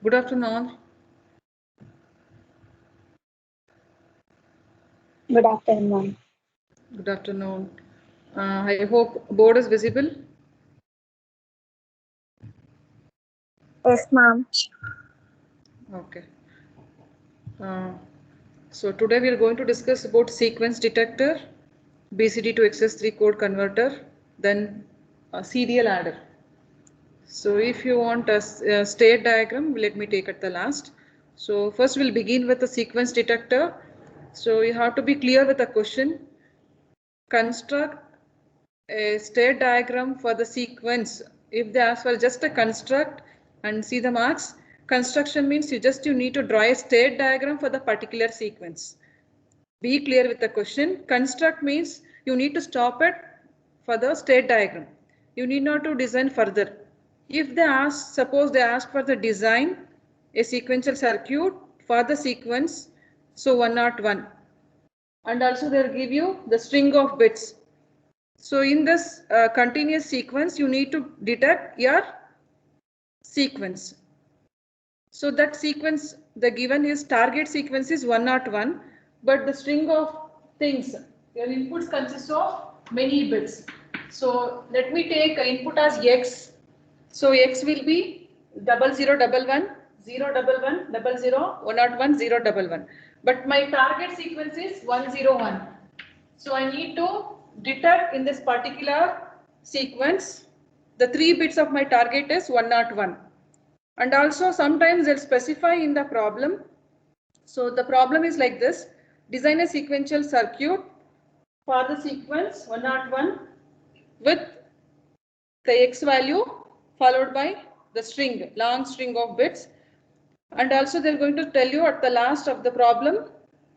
Good afternoon. Good afternoon. Good afternoon. I hope board is visible. Yes, ma'am. Okay. Uh, so today we are going to discuss about sequence detector, BCD to XS3 code converter, then serial adder. So if you want a state diagram, let me take at the last. So first we'll begin with the sequence detector. So you have to be clear with the question. Construct a state diagram for the sequence. If they ask for just a construct and see the marks, construction means you need to draw a state diagram for the particular sequence. Be clear with the question. Construct means you need to stop it for the state diagram. You need not to design further. If they ask, suppose they ask for the design a sequential circuit for the sequence, so 101, and also they'll give you the string of bits. So in this continuous sequence, you need to detect your sequence. So that sequence, the given is target sequence is 101, but the string of things, your inputs consist of many bits. So let me take input as X. So X will be 0011, 011, 101, 011. But my target sequence is 101. So I need to detect in this particular sequence, the 3 bits of my target is 101. And also sometimes they'll specify in the problem. So the problem is like this: design a sequential circuit for the sequence 101 with the X value followed by the string, long string of bits. And also they're going to tell you at the last of the problem,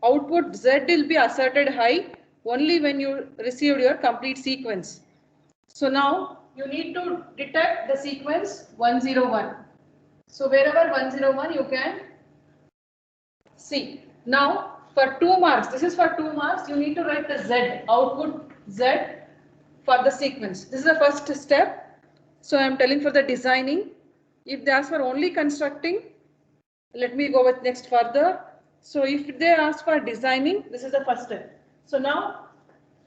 output Z will be asserted high only when you received your complete sequence. So now you need to detect the sequence 101. So wherever 101 you can see. Now for 2 marks, this is for 2 marks, you need to write the Z, output Z for the sequence. This is the first step. So I am telling for the designing. If they ask for only constructing, let me go with next further. So if they ask for designing, this is the first step. So now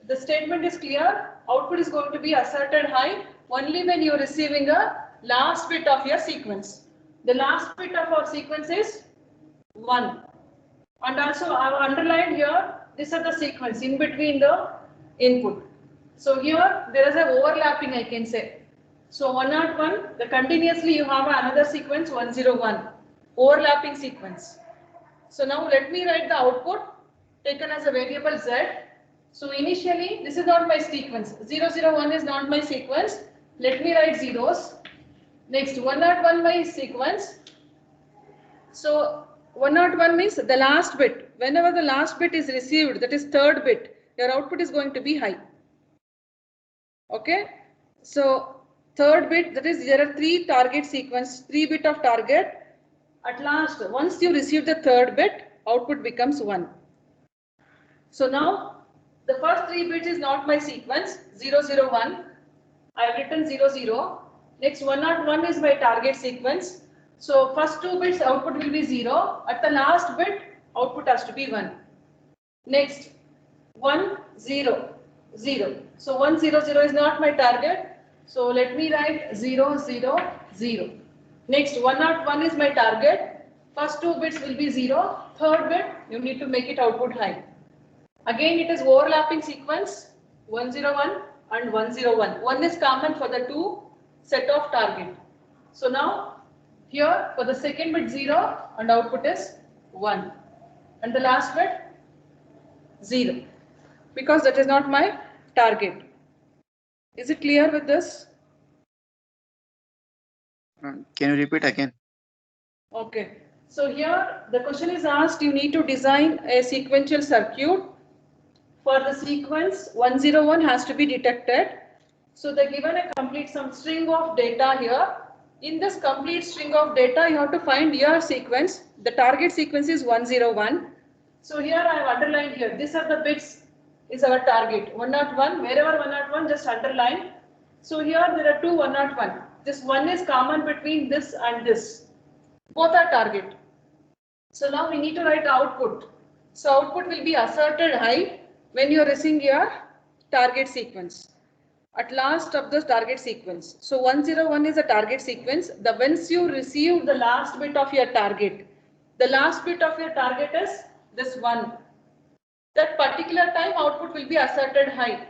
the statement is clear. Output is going to be asserted high only when you are receiving a last bit of your sequence. The last bit of our sequence is 1. And also I have underlined here, these are the sequence in between the input. So here there is a overlapping, I can say. So 101, the continuously you have another sequence 101, overlapping sequence. So now let me write the output taken as a variable Z. So initially this is not my sequence, 001 is not my sequence. Let me write zeros. Next 101 my sequence. So 101 means the last bit. Whenever the last bit is received, that is third bit, your output is going to be high. Okay. So third bit, that is there are 3 target sequence, 3 bit of target. At last, once you receive the third bit, output becomes 1. So now the first 3 bits is not my sequence, 001. I have written 00. Next 101 is my target sequence. So first 2 bits output will be 0. At the last bit output has to be 1. Next 1 0 0. So 100 is not my target. So let me write 0 0 0. Next 101 is my target. First 2 bits will be 0. Third bit you need to make it output high. Again it is overlapping sequence 101 and 101. One is common for the 2 set of target. So now here for the second bit 0 and output is 1. And the last bit 0. Because that is not my target. Is it clear with this? Can you repeat again? Okay. So here the question is asked, you need to design a sequential circuit. For the sequence 101 has to be detected. So they given a complete some string of data here. In this complete string of data you have to find your sequence. The target sequence is 101. So here I have underlined here. These are the bits is our target. 101, wherever 101 just underline. So here there are 2 101. This one is common between this and this. Both are target. So now we need to write output. So output will be asserted high when you are receiving your target sequence. At last of the target sequence. So 101 is a target sequence. The once you receive the last bit of your target, the last bit of your target is this one. That particular time output will be asserted high.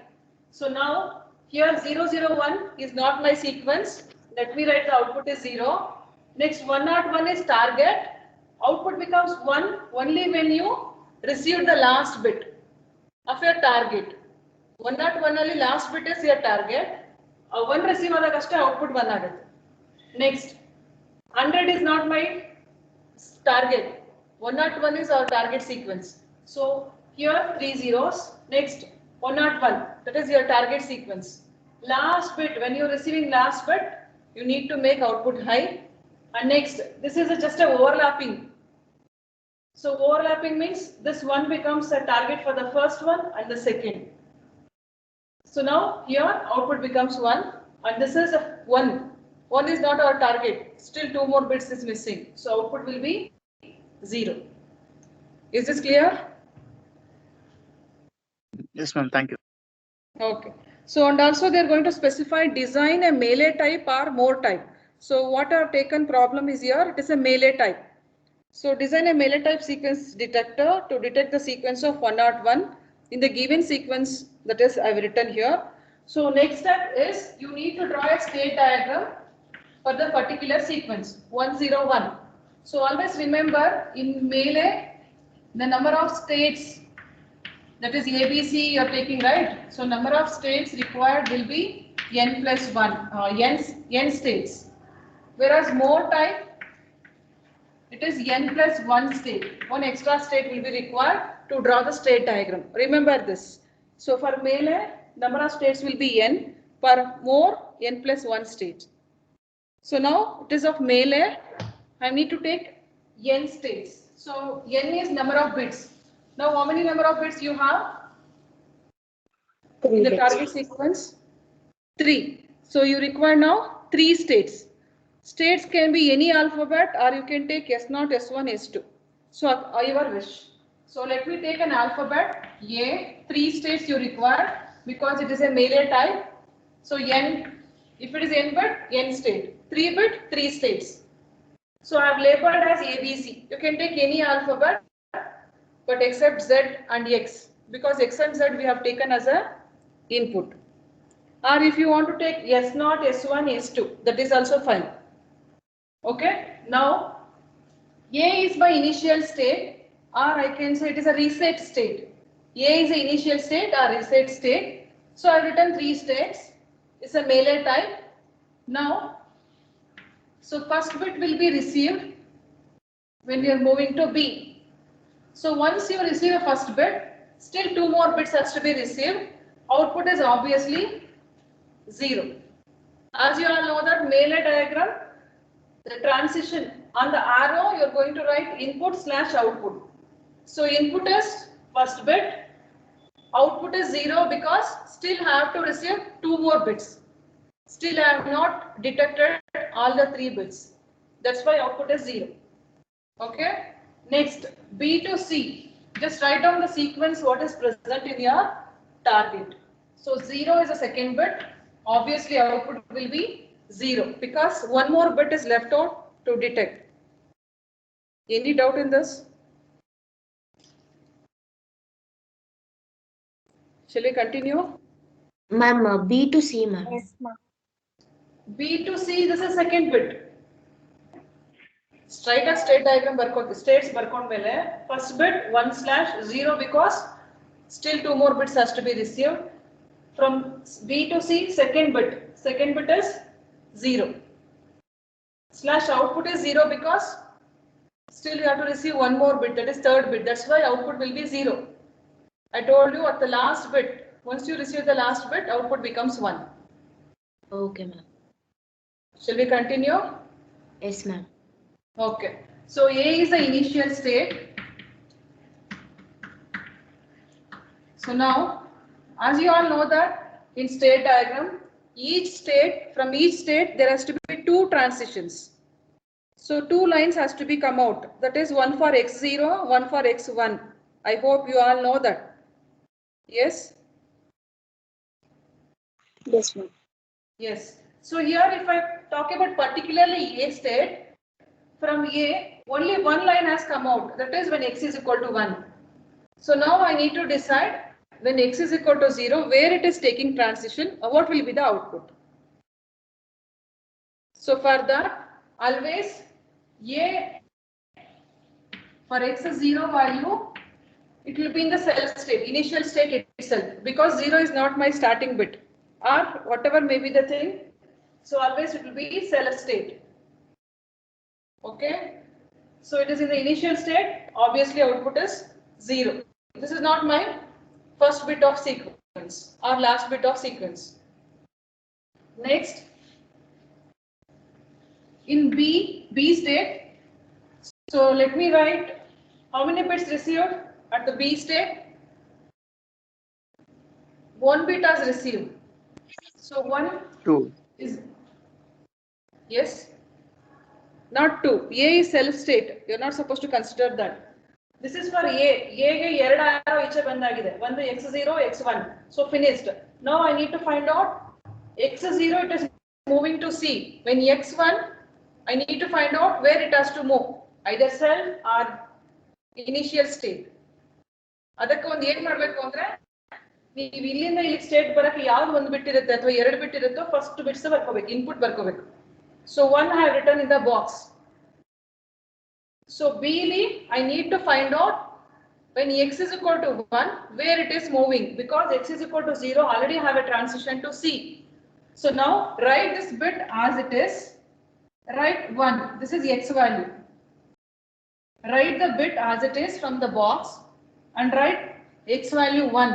So now here 001 is not my sequence. Let me write the output is 0. Next 101 is target. Output becomes 1 only when you receive the last bit of your target. 101 only last bit is your target. 1 receive output 1 aಗುತ್ತೆ. Next 100 is not my target. 101 is our target sequence. So here 3 zeros. Next 101, that is your target sequence. Last bit, when you're receiving last bit, you need to make output high. And next, this is just a overlapping. So overlapping means this one becomes a target for the first one and the second. So now here output becomes 1 and this is a 1. 1 is not our target. Still 2 more bits is missing. So output will be 0. Is this clear? Yes, ma'am. Thank you. Okay. So and also they are going to specify design a melee type or more type. So what I have taken problem is here, it is a melee type. So design a melee type sequence detector to detect the sequence of 101 in the given sequence that is I have written here. So next step is you need to draw a state diagram for the particular sequence 101. So always remember in melee the number of states, that is ABC you are taking, right? So number of states required will be n plus 1, n states. Whereas more type, it is n plus 1 state. One extra state will be required to draw the state diagram. Remember this. So for melee, number of states will be n. For more, n plus 1 state. So now it is of melee. I need to take n states. So n is number of bits. Now how many number of bits you have? 3 In the bits. target sequence? 3. So you require now 3 states. States can be any alphabet or you can take S0, S1, S2. So your wish. So let me take an alphabet A. 3 states you require because it is a melee type. So n, if it is n bit, n state. 3 bit, 3 states. So I have labeled as ABC. You can take any alphabet but except Z and X because X and Z we have taken as a input. Or if you want to take S0, S1, S2, that is also fine. Okay, now A is my initial state or I can say it is a reset state. A is the initial state or reset state. So I have written 3 states. It's a melee type. Now, so first bit will be received when you are moving to B. So once you receive a first bit, still 2 more bits has to be received. Output is obviously 0. As you all know that melee diagram, the transition on the arrow you are going to write input / output. So input is first bit, output is 0 because still have to receive 2 more bits. Still I have not detected all the 3 bits. That's why output is 0. Okay. Next, B to C. Just write down the sequence what is present in your target. So 0 is the second bit. Obviously output will be 0 because 1 more bit is left out to detect. Any doubt in this? Shall we continue? Ma'am, B to C, ma'am. Yes, ma'am. B to C, this is second bit. Write a state diagram states barcode mele. First bit 1/0 because still 2 more bits has to be received. From B to C, second bit. Second bit is 0. Slash output is 0 because still you have to receive 1 more bit, that is third bit. That's why output will be 0. I told you at the last bit, once you receive the last bit, output becomes 1. Okay, ma'am. Shall we continue? Yes, ma'am. Okay. So A is the initial state. So now, as you all know that in state diagram, from each state there has to be 2 transitions. So two lines has to be come out. That is one for x0, one for x1. I hope you all know that. Yes? Yes, ma'am. Yes. So here if I talk about particularly A state, from A, only one line has come out. That is when x is equal to 1. So now I need to decide when x is equal to 0, where it is taking transition, or what will be the output. So for that, always A for x is 0 value, it will be in the self state, initial state itself, because 0 is not my starting bit, or whatever may be the thing. So always it will be self state. Okay. So it is in the initial state, obviously output is 0. This is not my first bit of sequence or last bit of sequence. Next, in B state, so let me write how many bits received at the B state. 1 bit has received. So 1 2. is, yes, not 2. A is self state. You are not supposed to consider that. This is for A. A ಗೆ 2 arrow ಈಚೆ ಬಂದಾಗಿದೆ. ಒಂದು x0, x1. So finished. Now I need to find out x0 it is moving to C. When x1 I need to find out where it has to move. Either self or initial state. ಅದಕ್ಕೆ ಒಂದು ಏನು ಮಾಡಬೇಕು ಅಂದ್ರೆ ನೀವು ಇಲ್ಲಿಂದ ಇಲ್ಲಿ state ಬರಕ್ಕೆ ಯಾವ್ದು ಒಂದು ಬಿಟ್ ಇರುತ್ತೆ ಅಥವಾ ಎರಡು ಬಿಟ್ ಇರುತ್ತೋ ಫಸ್ಟ್ ಬಿಟ್ಸ್ ಬರ್ಕೋಬೇಕು, ಇನ್ಪುಟ್ ಬರ್ಕೋಬೇಕು. So 1 I have written in the box. So Bಲಿ I need to find out when x is equal to 1 where it is moving, because x is equal to 0 already have a transition to C. So now write this bit as it is. Write 1. This is x value. Write the bit as it is from the box and write x value 1.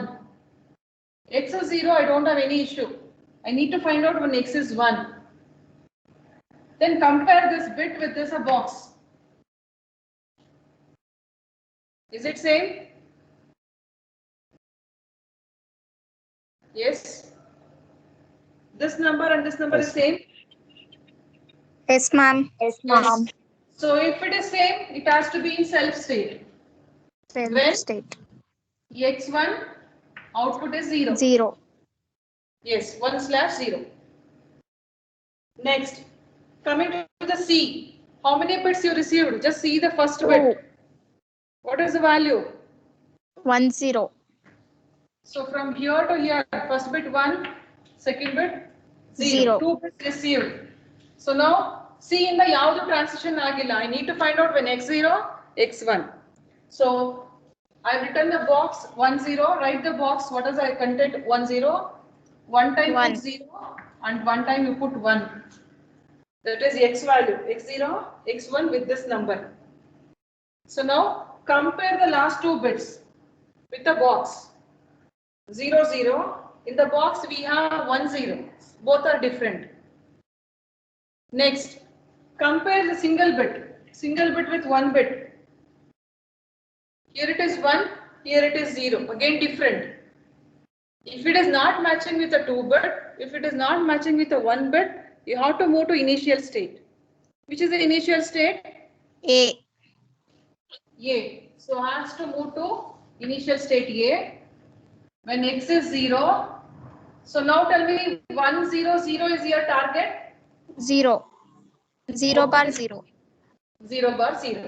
X is 0, I don't have any issue. I need to find out when x is 1. Then compare this bit with this a box. Is it same? Yes. This number and this number is same. Yes, ma'am. Yes, ma'am. So if it is same, it has to be in self state. Self When state. x1 output is 0. 0. Yes, 1/0. Next, coming to the C. How many bits you received? Just see the first bit. What is the value? 1 0. So from here to here, first bit 1, second bit 0. Zero. 2 bits received. So now see in the ಯಾವುದು transition ಆಗಿಲ್ಲ. I need to find out when x0, x1. So I've written the box 1 0. Write the box. What is the content? 1 0. One time 1. put 0 and one time you put 1. That is x value, x0, x1 with this number. So now compare the last two bits with the box. 0 0. In the box we have 1 0. Both are different. Next, compare the single bit with 1 bit. Here it is 1, here it is 0. Again different. If it is not matching with a 2 bit, if it is not matching with a 1 bit, you have to move to initial state. Which is the initial state? A. A. So has to move to initial state A when x is 0. So now tell me 1 0 0 is your target? 0. 0 bar 0. 0 bar 0.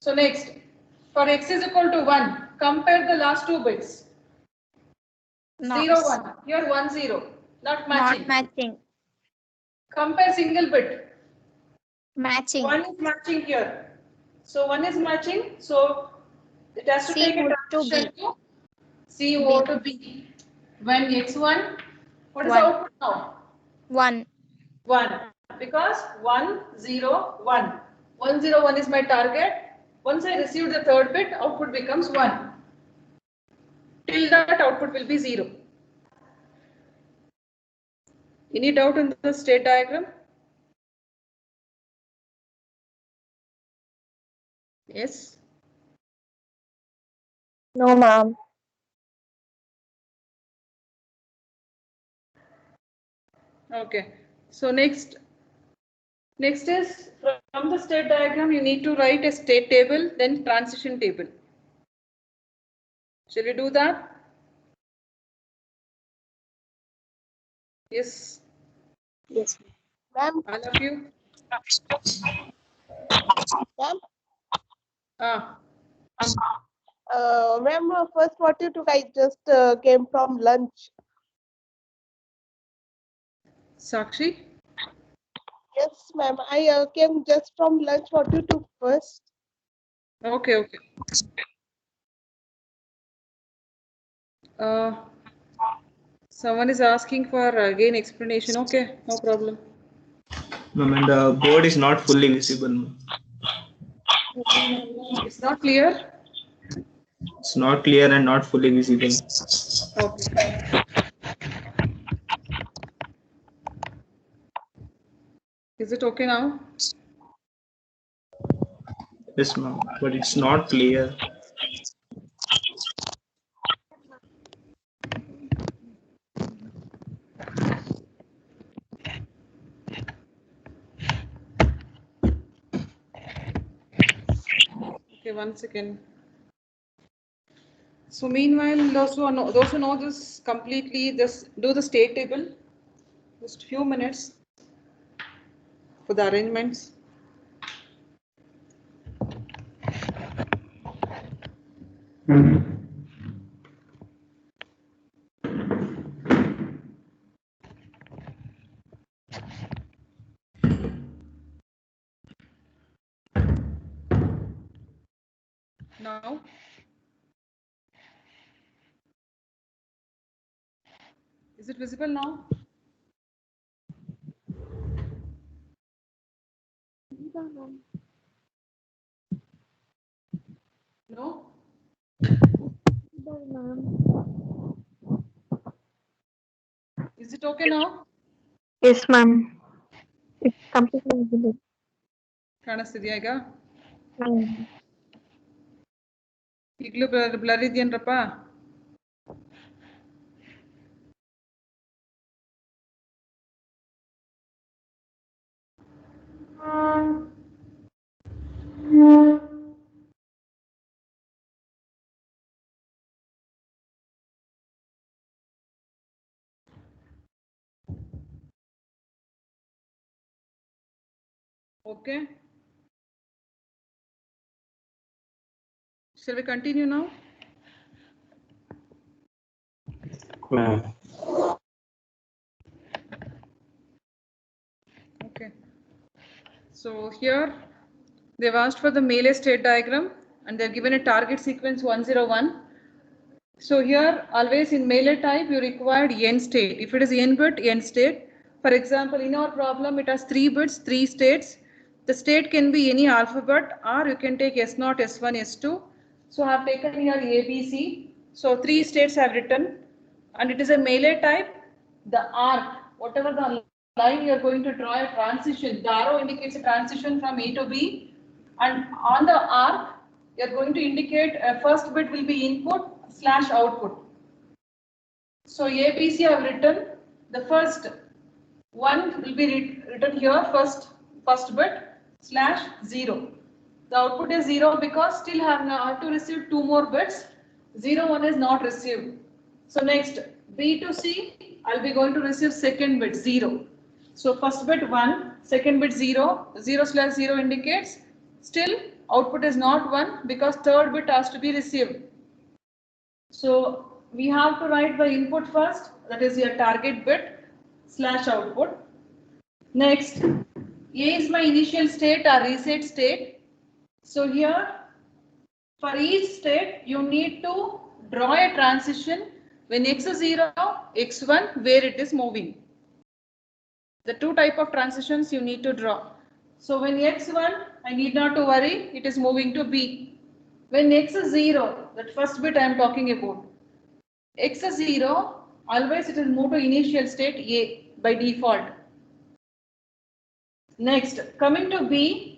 So next, for x is equal to 1, compare the last two bits. No. 0 1. Here 1 0. Not matching. Not matching. Compare single bit. Matching. 1 is matching here. So 1 is matching. So it has to C take a moved to transition B. to C over to B. When x1, what is the 1. output now? 1. 1. Because 1 0 1. 1 0 1 is my target. Once I receive the third bit, output becomes 1. Till that output will be 0. Any doubt in the state diagram? Yes. No, ma'am. Okay. So next Next is from the state diagram, you need to write a state table, then transition table. Shall we do that? Yes, Yes, ma'am. all of you. Ma'am, Ah, ma'am, first what you took, I just came from lunch. Sakshi. Yes, ma'am. I came just from lunch. What you took first? Okay, okay. Someone is asking for again explanation. Okay, no problem. Ma'am, and the board is not fully visible. Ma'am. It's not clear. It's not clear and not fully visible. Okay. Is it okay now? Yes, ma'am, but it's not clear. Okay, 1 second. So meanwhile, those who know this completely, just do the state table. Just few minutes for the arrangements. Now, is it visible now? No? Is it okay now? Yes, ma'am. It's completely visible. ಕಾಣಿಸ್ತಿದ್ಯಾ ಈಗ? Mm. ಈಗಲೂ blur ಇದೆಯೇನ್ರಪ್ಪ? Okay. Shall we continue now? Okay. So here they've asked for the Mealy state diagram and they're given a target sequence 101. So here always in Mealy type you required n state. If it is n bit, n state. For example, in our problem it has 3 bits, 3 states. The state can be any alphabet or you can take S0, S1, S2. So I have taken here A, B, C. So 3 states I have written and it is a Mealy type. The arc, whatever the line you are going to draw a transition. The arrow indicates a transition from A to B and on the arc you are going to indicate a first bit will be input / output. So ABC I have written, the first one will be written here, first bit / 0. The output is 0 because still I have to receive 2 more bits. 0, 1 is not received. So next B to C, I'll be going to receive second bit 0. So first bit 1, second bit 0, 0/0 indicates still output is not 1 because third bit has to be received. So we have to write the input first, that is your target bit / output. Next, A is my initial state or reset state. So here for each state you need to draw a transition when x is 0, x1 where it is moving. The two type of transitions you need to draw. So when x1, I need not to worry, it is moving to B. When x is 0, that first bit I am talking about. X is 0, always it will move to initial state A by default. Next, coming to B,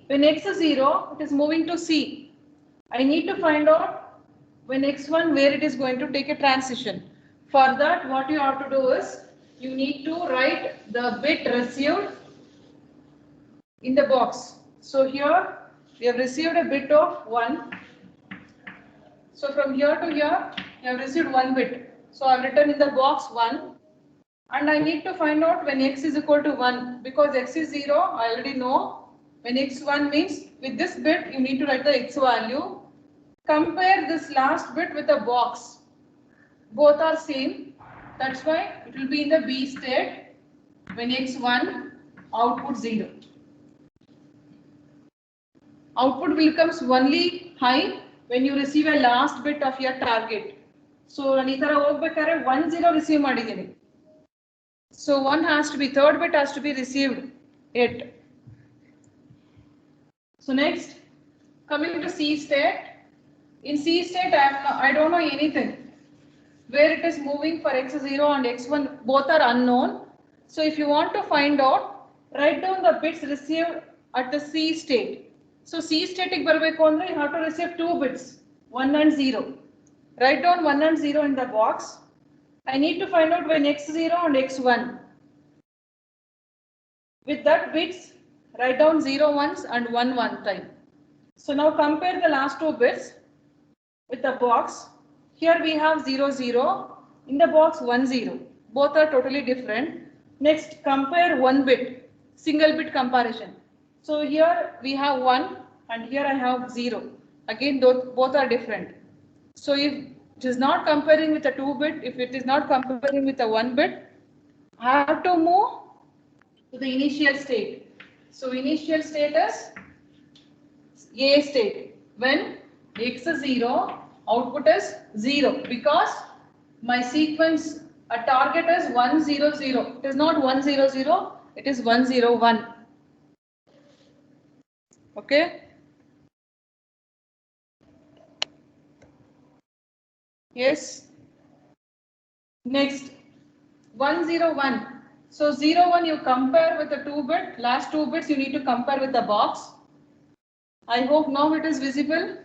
when x is 0, it is moving to C. I need to find out when x1 where it is going to take a transition. For that, what you have to do is, you need to write the bit received in the box. So here we have received a bit of 1. So from here to here, you have received 1 bit. So I've written in the box 1. And I need to find out when x is equal to 1. Because x is 0, I already know. When x 1 means with this bit, you need to write the x value. Compare this last bit with the box. Both are same. That's why it will be in the B state. When x 1, output 0. Output will becomes only high when you receive a last bit of your target. So I hogbekare 1 0 receive madidini. So one has to be, third bit has to be received 8. So next, coming to C state. In C state, I don't know anything. Where it is moving for x0 and x1, both are unknown. So if you want to find out, write down the bits received at the C state. So C state you have to receive 2 bits, 1 and 0. Write down 1 and 0 in the box. I need to find out when x0 and x1. With that bits, write down 0 once and 1 one time. So now compare the last 2 bits with the box. Here we have 0 0. In the box 1 0. Both are totally different. Next, compare 1 bit, single bit comparison. So here we have 1 and here I have 0. Again, both are different. So if it is not comparing with a 2 bit, if it is not comparing with a 1 bit, I have to move to the initial state. So initial state is A state. When x is 0, output is 0 because my sequence, a target is 1 0 0. It is not 1 0 0, it is 1 0 1. Okay? Yes. Next, 1 0 1. So 0 1 you compare with the 2 bit. Last 2 bits you need to compare with the box. I hope now it is visible.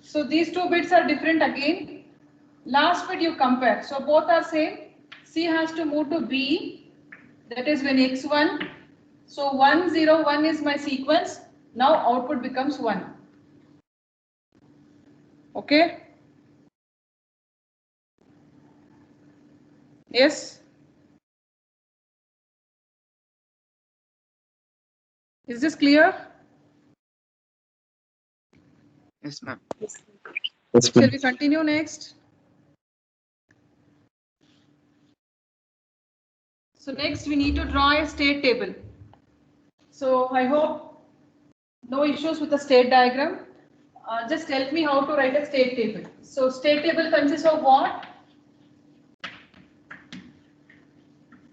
So these 2 bits are different again. Last bit you compare. So both are same. C has to move to B. That is when x1. So 1 0 1 is my sequence. Now output becomes 1. Okay? Yes? Is this clear? Yes, ma'am. Shall we continue next? So next we need to draw a state table. So I hope no issues with the state diagram. Just help me how to write a state table. So state table consists of what?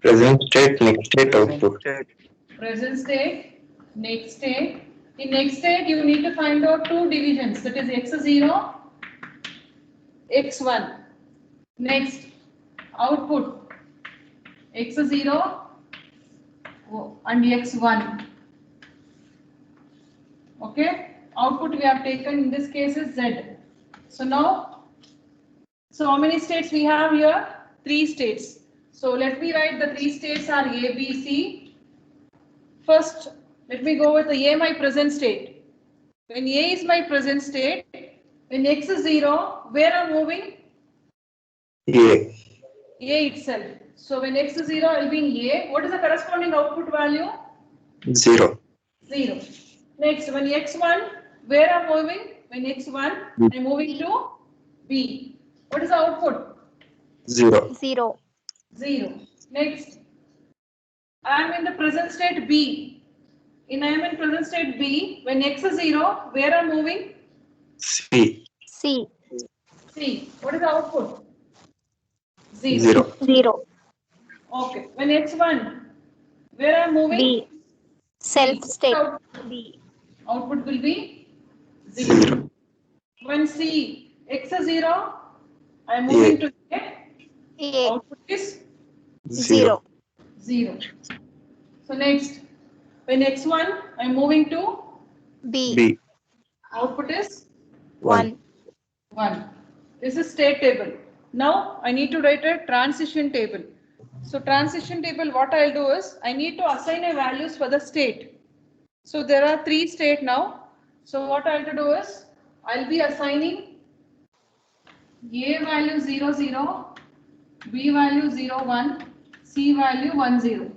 Present state, next state, output. Present state, next state. In next state, you need to find out 2 divisions. That is x0, x1. Next, output x0 and x1. Okay, output we have taken in this case is z. So now, so how many states we have here? 3 states. So let me write the 3 states are A, B, C. First, let me go with the A, my present state. When A is my present state, when x is 0, where I'm moving? A. A itself. So when x is 0, I will be in A. What is the corresponding output value? 0. 0. Next, when x1, where I'm moving? When x1, I'm moving to B. What is the output? 0. 0. 0. Next, I am in the present state B. I am in present state B. When x is 0, where I'm moving? C. C. C. What is the output? 0. 0. Okay. When x1, where I'm moving? B. Self B. state. B. Output will be 0. 0. When C, x is 0, I am moving to A. A. Output is 0. 0. So next, when x1, I am moving to B. B. output is 1. 1. This is state table. Now I need to write a transition table. So transition table, what I'll do is I need to assign a values for the state. So there are 3 state now. So what I'll do is I'll be assigning A value 0, 0, B value 0, 1, C value 1, 0.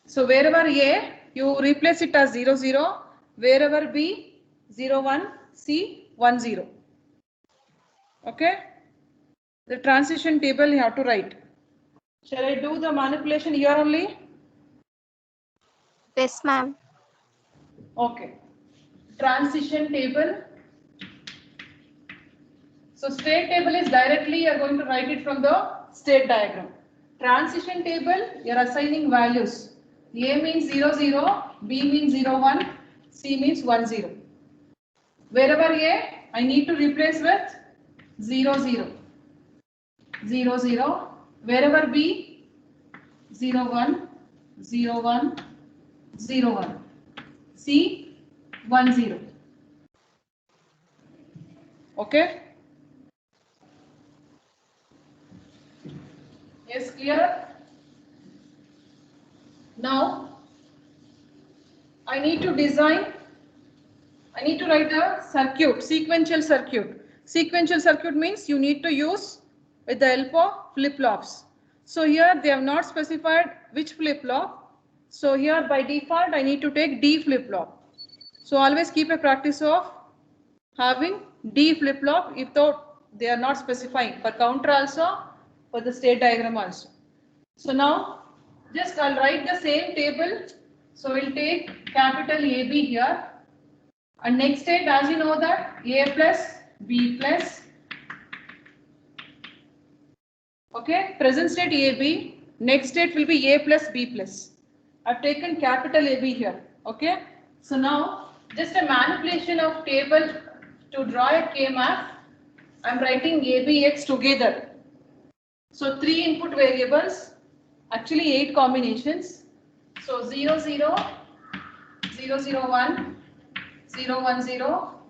So wherever A, you replace it as 0, 0, wherever B, 0, 1, C, 1, 0. Okay? The transition table you have to write. Shall I do the manipulation here only? Yes, ma'am. Okay. Transition table. So state table is directly you are going to write it from the state diagram. Transition table, you are assigning values. A means 0, 0, B means 0, 1, C means 1, 0. Wherever A, I need to replace with 0, 0, 0, 0. Wherever B, 0, 1, 0, 1, 0, 1. C, 1, 0. Okay? Yes, clear? Now, I need to write a circuit, sequential circuit. Sequential circuit means you need to use with the help of flip-flops. So here they have not specified which flip-flop. So here by default I need to take D flip-flop. So always keep a practice of having D flip-flop if though they are not specifying for counter also, for the state diagram also. So now just I'll write the same table. So we'll take capital AB here. And next state, as you know that A plus B plus. Okay, present state AB. Next state will be A plus B plus. I've taken capital AB here. Okay. So now just a manipulation of table to draw a K-map. I'm writing ABX together. So 3 input variables, actually 8 combinations. So 0, 0, 0, 0, 1, 0, 1, 0,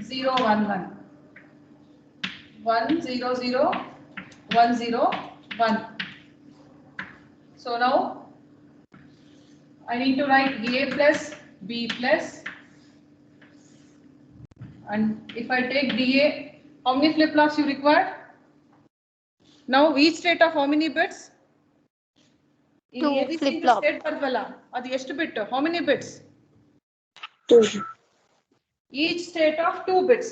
0, 1, 1. 1, 0, 0, 1, 0, 1. So now I need to write A plus B plus. And if I take DA, how many flip-flops you require? Now each state of how many bits? In 2 ABC flip-flop. state ಬರ್ತವಲ್ಲ ಅದು ಎಷ್ಟು bit? How many bits? 2. Each state of 2 bits.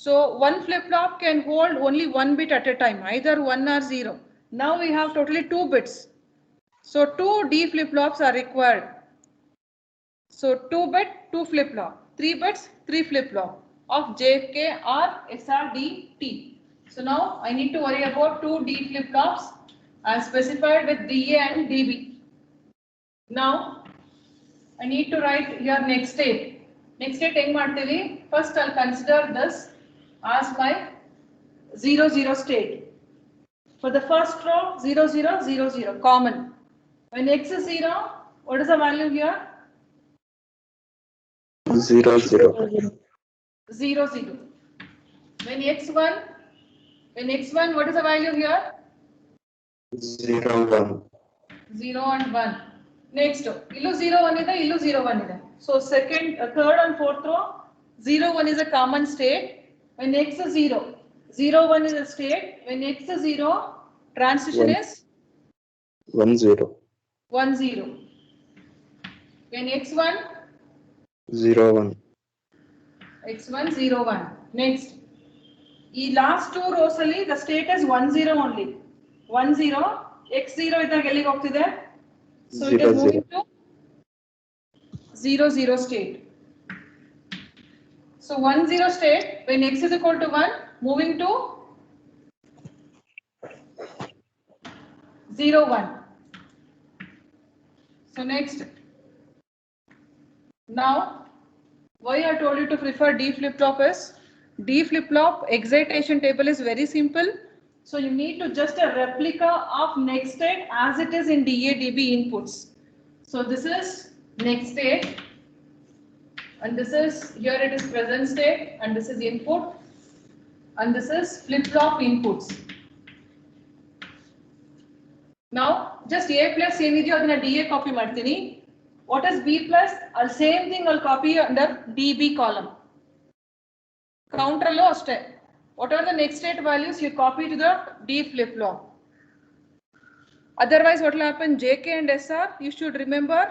So one flip-flop can hold only 1 bit at a time, either 1 or 0. Now we have totally 2 bits. So 2 D flip-flops are required. So 2 bit, 2 flip-flop. 3 bits, 3 flip-flop of JK or SRDT. So now I need to worry about 2 D flip-flops as specified with DA and DB. Now I need to write here next state. Next state ಹೆಂಗ್ ಮಾಡ್ತೀವಿ? First I'll consider this as my 0, 0 state. For the first row 0, 0, 0, 0 common. When x is 0, what is the value here? 0, 0. 0, 0. When x1, what is the value here? 0, 1. 0 and 1. Next, illu 0, 1 ide, illu 0, 1 ide. So second, third and fourth row, 0, 1 is a common state. When x is 0, 0, 1 is a state. When x is 0, transition is 1, 0. 1, 0. When x1, 0, 1. x1, 0, 1. Next, ಈ last 2 rows ಅಲ್ಲಿ the state is 1, 0 only. 1, 0, x0 ಇದ್ದಾಗ ಎಲ್ಲಿಗೆ ಹೋಗ್ತಿದೆ? So it is moving to 0, 0 state. So 1, 0 state, when x is equal to 1, moving to 0, 1. So next, now why I told you to prefer D flip-flop is, D flip-flop excitation table is very simple. So you need to just a replica of next state as it is in DA/DB inputs. So this is next state, and this is, here it is present state, and this is input, and this is flip-flop inputs. Now, just A plus ಏನಿದೆಯೋ ಅದನ್ನ DA copy ಮಾಡ್ತೀನಿ. What is B plus? I'll same thing I'll copy under DB column. Counter allo ಅಷ್ಟೇ. What are the next state values you copy to the D flip flop. Otherwise, what will happen? JK and SR, you should remember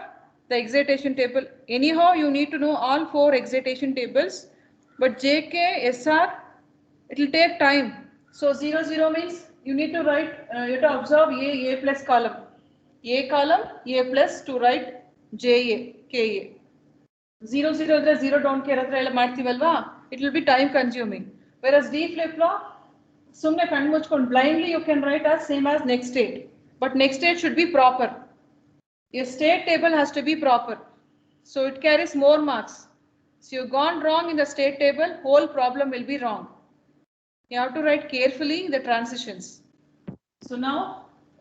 the excitation table. Anyhow, you need to know all 4 excitation tables. But JK, SR, it will take time. So 0, 0 means you need to write, you have to observe A plus column. A column, A plus to write JA, KA. 0, 0, 0 don't care, it will be time consuming. Whereas D flip flop, sumne kandu muchkondu blindly you can write as same as next state. But next state should be proper. Your state table has to be proper. So it carries more marks. So you've gone wrong in the state table, whole problem will be wrong. You have to write carefully the transitions. So now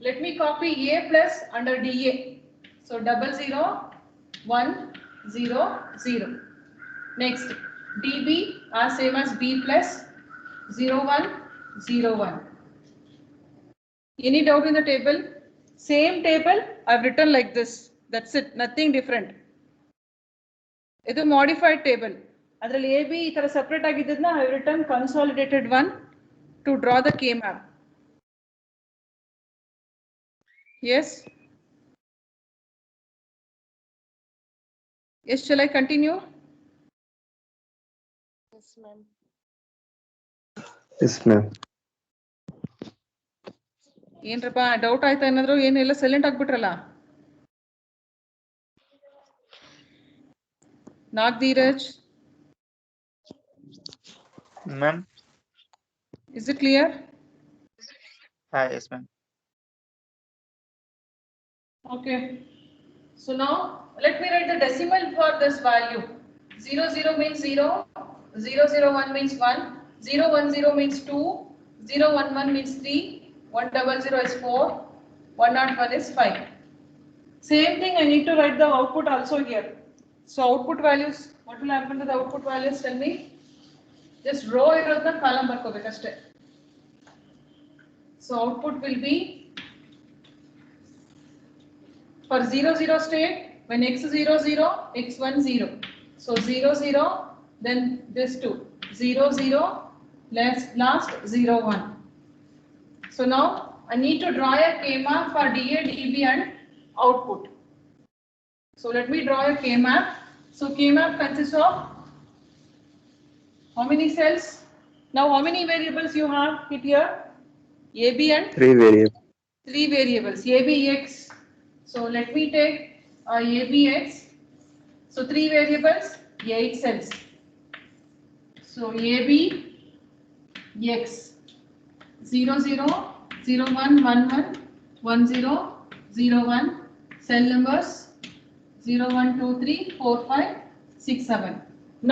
let me copy A plus under DA. So 0, 0, 1, 0, 0. Next DB are same as B plus 0, 1, 0, 1. Any doubt in the table? Same table I've written like this. That's it, nothing different. It's a modified table. Adralli AB ee tara separate agidadna I have written consolidated one to draw the K map. Yes? Yes, shall I continue? Yes, ma'am. Yes, ma'am. ಏನ್ರಪ್ಪ doubt ಆಯ್ತಾ ಏನಾದ್ರು? ಏನೆಲ್ಲ silent ಆಗ್ಬಿಟ್ರಲ್ಲ? Nag Dheeraj, Ma'am. is it clear? Yes, ma'am. Okay. So now let me write the decimal for this value. 0, 0 means 0, 0, 0, 1 means 1, 0, 1, 0 means 2, 0, 1, 1 means 3, 1, 0, 0 is 4, 1, 0, 1 is 5. Same thing I need to write the output also here. So output values, what will happen to the output values? Tell me. Just row irodna column barkobeku ashte. So output will be for 0, 0 state, when x 0, 0, x 1, 0. So 0, 0, then this 2, 0, 0, last 0, 1. So now I need to draw a K map for DA, DB and output. So let me draw a K map. So K map consists of how many cells? Now how many variables you have hit here? AB and 3 variables. 3 variables, ABX. So let me take ABX. So 3 variables, 8 cells. So ABX 0, 0, 0, 1, 1, 1, 1, 0, 0, 1. Cell numbers 0, 1, 2, 3, 4, 5, 6, 7.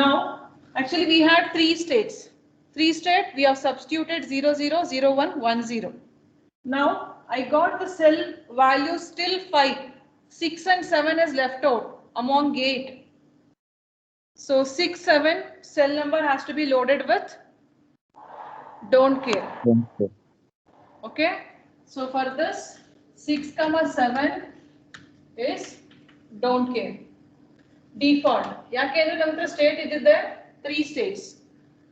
Now, actually we had 3 states. 3 state, we have substituted 0, 0, 0, 1, 1, 0. Now, I got the cell value still 5. 6 and 7 is left out among 8. So 6, 7 cell number has to be loaded with don't care. Okay. So for this 6, 7 is don't care. Default. Yakendra namatra state idide 3 states.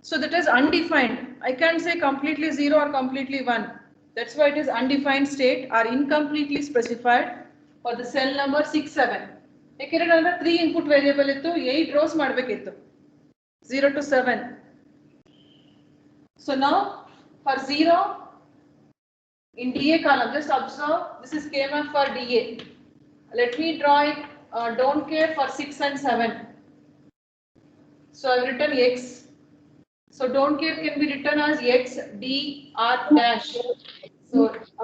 So that is undefined. I can't say completely 0 or completely 1. That's why it is undefined state or incompletely specified for the cell number 6, 7. Yakendra namatra 3 input variable ittu 8 rows madbekittu 0 to 7. So now for 0 in DA column, just observe this is K map for DA. Let me draw it, don't care for 6 and 7. So I have written X. So don't care can be written as X D R dash. So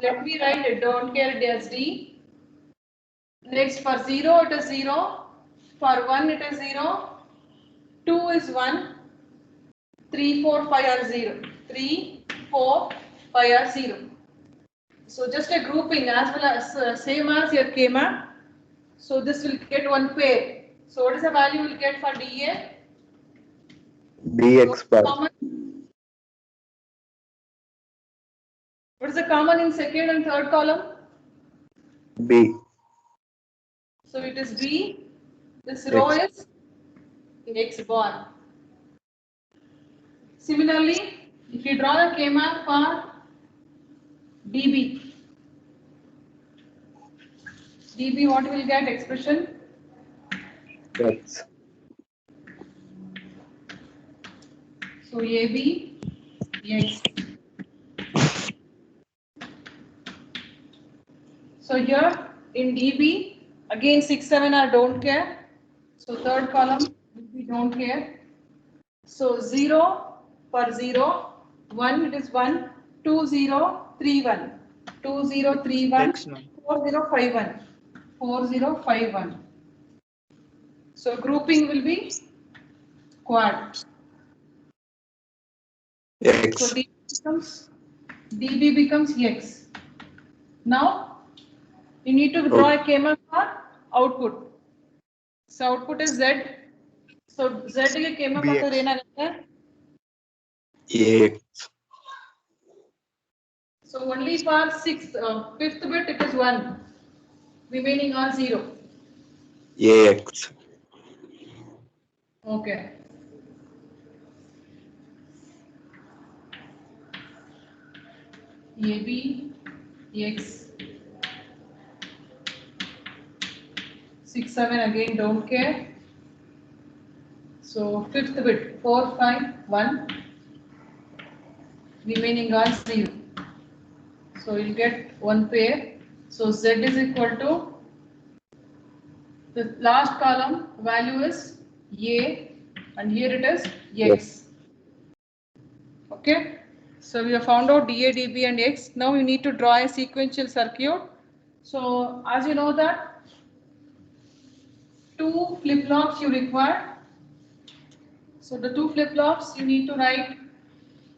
let me write it, don't care as D. Next for 0 it is 0. For 1 it is 0. 2 is 1. 3, 4, 5 are 0. 3, 4, 5 are 0. So just a grouping as well as same as your K map. So this will get one pair. So what is the value we'll get for DA? BX bar. What is the common in second and third column? B. So it is B. This row is X bar. Similarly, if you draw the K-map for DB, what will get expression? X. So AB, X. So here in DB, again 6, 7 are don't care. So third column we don't care. So 0 for 0, 1 it is 1, 2 0 3 1, 2 0 3 1, X, ma'am. 4 0 5 1, 4 0 5 1. So grouping will be quad. So X. DB becomes X. Now you need to draw a K-map for output. So output is Z. So Z के K-map BX. का रहना रहता है. AX. So only for fifth bit it is 1. Remaining are 0. AX. Okay. AB, X. 6, 7 again don't care. So fifth bit 4, 5, 1. Remaining are 0. So you'll get one pair. So Z is equal to the last column value is A and here it is X. Okay. So we have found out DA, DB and X. Now you need to draw a sequential circuit. So as you know that 2 flip-flops you require. So the 2 flip-flops you need to write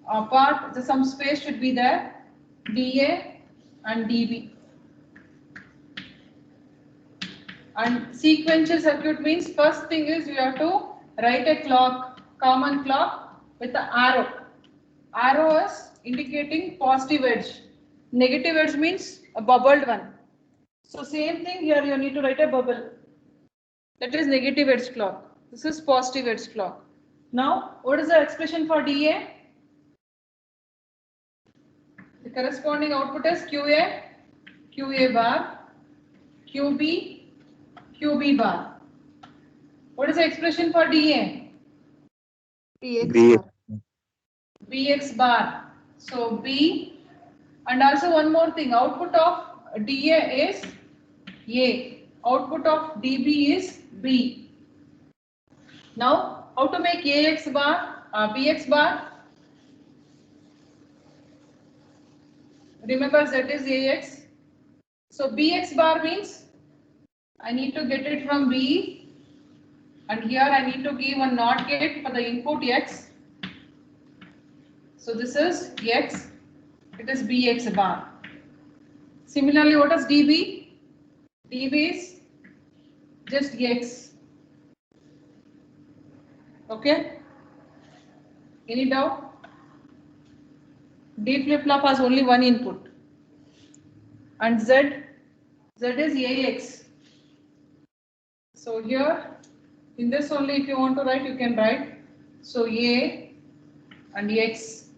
apart, some space should be there, DA and DB. And sequential circuit means first thing is you have to write a clock, common clock with the arrow. Arrow is indicating positive edge. Negative edge means a bubbled one. So same thing here you need to write a bubble. That is negative edge clock. This is positive edge clock. Now what is the expression for DA? The corresponding output is QA, QA bar, QB, QB bar. What is the expression for DA? B. BX bar. So B, and also one more thing, output of DA is A, output of DB is B. Now how to make AX bar, BX bar? Remember Z is AX. So BX bar means I need to get it from B and here I need to give a NOT gate for the input X. So this is X, it is BX bar. Similarly, what is DB? DB is just X. Okay? Any doubt? D flip-flop has only one input. And Z is AX. So here, in this only if you want to write, you can write. So A and X.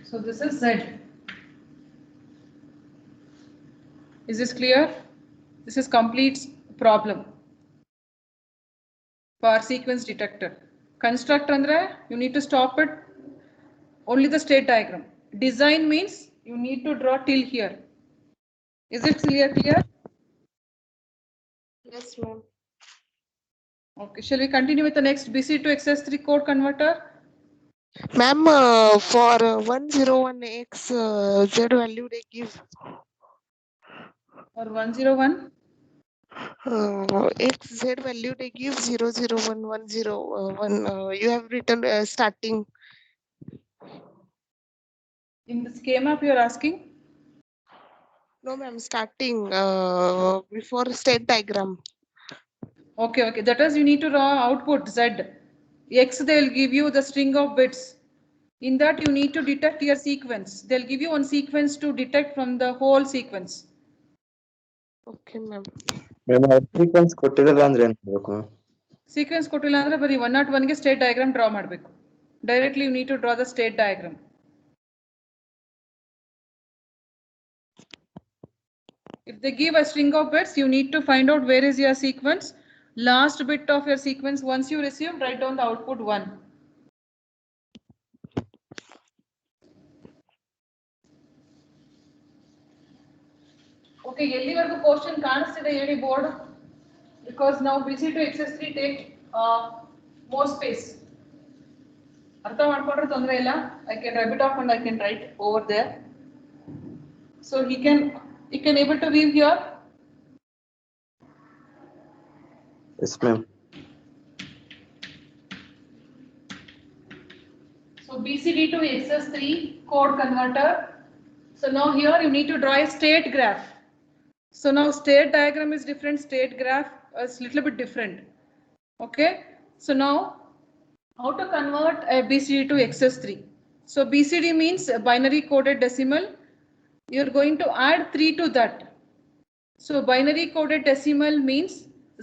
So this is Z. Is this clear? This is complete problem for sequence detector. Construct andre, you need to stop it only the state diagram. Design means you need to draw till here. Is it clear? Yes, ma'am. Okay, shall we continue with the next BC to XS3 code converter? Ma'am, for 101x Z value they give Or 101? x Z value they give 00110 you have written starting. In the schema you are asking? No, ma'am, starting before state diagram. Okay. That is you need to draw output Z. X they will give you the string of bits. In that you need to detect your sequence. They'll give you one sequence to detect from the whole sequence. Okay, ma'am. Ma'am, sequence ಕೊಟ್ಟಿರಲ್ಲ ಅಂದ್ರೆ ಏನ್ ಮಾಡ್ಬೇಕು ma'am? Sequence ಕೊಟ್ಟಿಲ್ಲ ಅಂದ್ರೆ ಬರೀ 101 ಗೆ state diagram draw ಮಾಡಬೇಕು. Directly you need to draw the state diagram. If they give a string of bits, you need to find out where is your sequence. Last bit of your sequence, once you receive, write down the output 1. Okay, ಎಲ್ಲಿವರೆಗೂ question ಕಾಣಿಸ್ತಿದೆ ಹೇಳಿ board? Because now BC2 XS3 take more space. ಅರ್ಥ ಮಾಡ್ಕೊಂಡ್ರೆ ತೊಂದರೆ ಇಲ್ಲ. I can rub it off and I can write over there. So he can able to view here. Yes, ma'am. So BCD to XS3 code converter. So now here you need to draw a state graph. So now state diagram is different, state graph is little bit different. Okay. So now how to convert a BCD to XS3? So BCD means a binary coded decimal. You're going to add 3 to that. So binary coded decimal means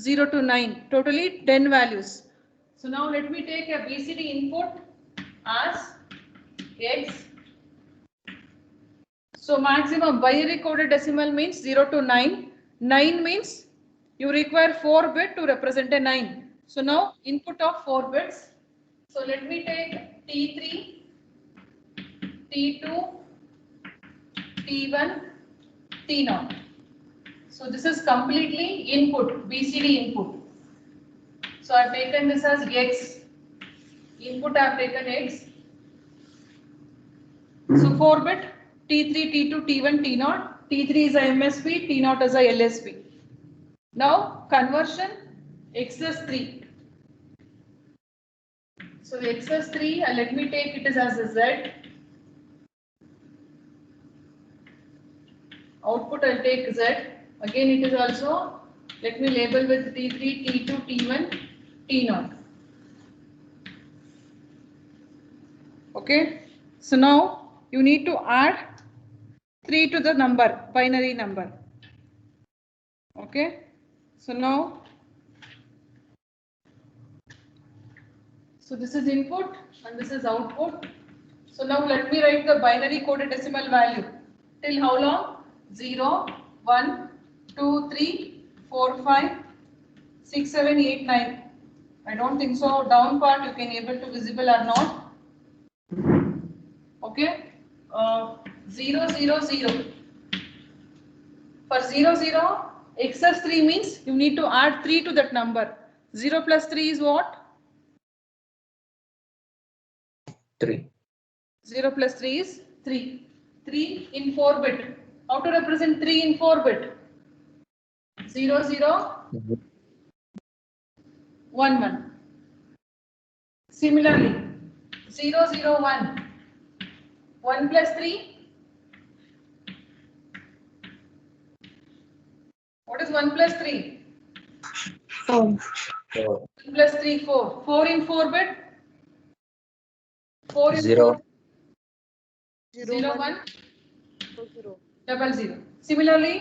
0 to 9, totally 10 values. So now let me take a BCD input as X. So maximum binary coded decimal means 0 to 9. 9 means you require 4 bit to represent a 9. So now input of 4 bits. So let me take T3, T2, T1, T0. So this is completely input, BCD input. So I have taken this as X. Input I have taken X. So 4 bit T3, T2, T1, T0. T3 is a MSB, T0 is a LSB. Now conversion XS3. So the XS3, let me take it as a Z. Output I'll take Z. Again it is also, let me label with T3, T2, T1, T0. Okay. So now you need to add 3 to the number, binary number. Okay. So now, so this is input and this is output. So now let me write the binary coded decimal value. Till how long? 0, 1, 2, 3, 4, 5, 6, 7, 8, 9. I don't think so. Down part you can able to visible or not. Okay. 0, 0, 0. For 0, 0, XS3 means you need to add 3 to that number. 0 plus 3 is what? 3. 0 plus 3 is 3. 3 in 4 bit. How to represent 3 in 4 bit? 0, 0, 1, 1. Similarly, 0, 0, 1. 1 plus 3. What is 1 plus 3? 4. 1 plus 3, 4. 4 in 4 bit. 4 in 0. 4. 0, 1. 0. 00. Similarly,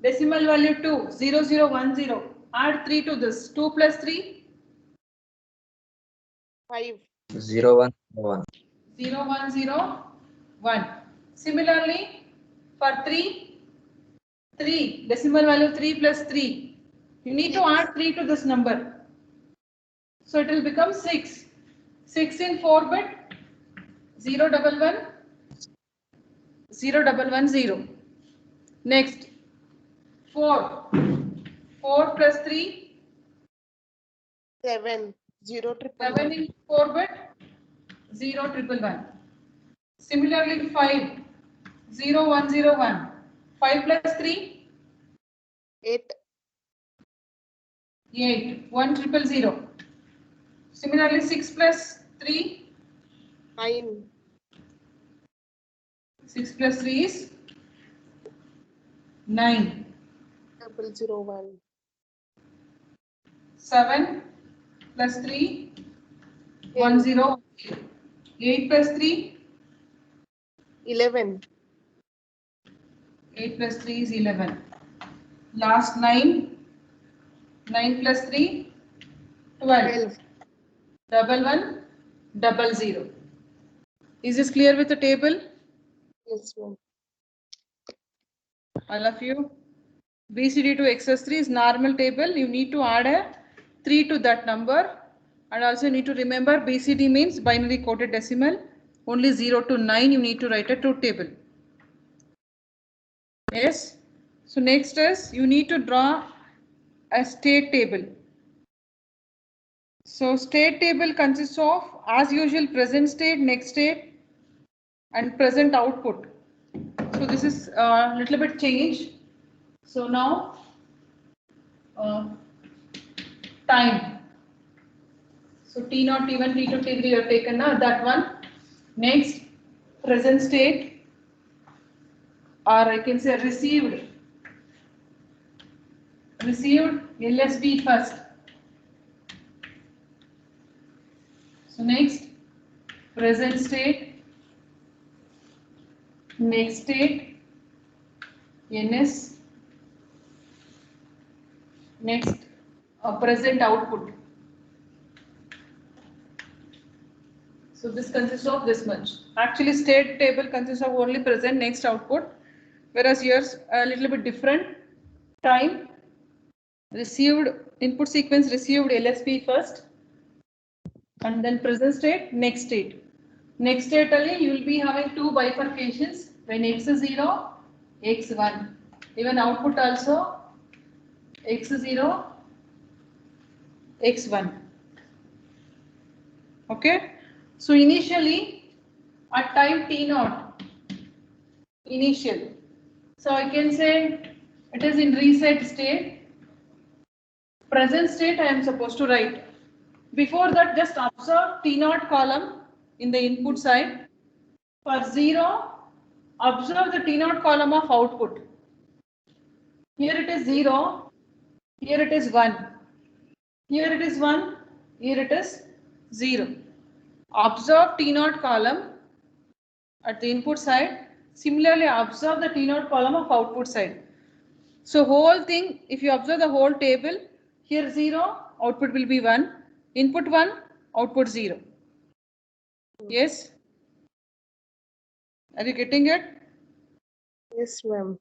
decimal value 2, 0, 0, 1, 0. Add 3 to this. 2 plus 3. 5. 0, 1, 1. 0, 1, 0, 1. Similarly, for 3, 3. Decimal value 3 plus 3. You need to add 3 to this number. So it will become 6. 6 in 4 bit. 0, 1, 1. 0, 1, 1, 0. Next, 4. 4 plus 3. 7. 0, 7 in 4 bit. 0, 1, 1. Similarly, 5. 0, 1, 0, 1. 5 plus 3. 8. 8. 1, 0, 0. Similarly, 6 plus 3. 9. 6 plus 3 is 9. 0, 1. 7 plus 3, 1, 0, 0. 8 plus 3, 11. 8 plus 3 is 11. Last 9, 9 plus 3, 12. 12. Double 1, double 0. Is this clear with the table? Yes, ma'am. All of you? BCD to XS3 is normal table. You need to add a 3 to that number. And also need to remember BCD means binary coded decimal. Only 0 to 9 you need to write a truth table. Yes. So next is you need to draw a state table. So state table consists of, as usual, present state, next state, and present output. So this is a little bit changed. So now time. So T0, T1, T2, T3 you have taken now that one. Next present state, or I can say received LSB first. So next present state, next state, NS, next present output. So this consists of this much. Actually state table consists of only present, next, output, whereas yours a little bit different. Time, received, input sequence received LSB first, and then present state, next state. Next state only you will be having two bifurcations when x is 0, x1. Even output also x is 0, x1. Okay. So initially at time T0, initial. So I can say it is in reset state. Present state I am supposed to write. Before that, just observe T0 column in the input side. For 0, observe the T0 column of output. Here it is 0, here it is 1. Here it is 1, here it is 0. Observe T0 column at the input side. Similarly, observe the T0 column of output side. So whole thing, if you observe the whole table, here 0, output will be 1. Input 1, output 0. Yes? Are you getting it? Yes, ma'am.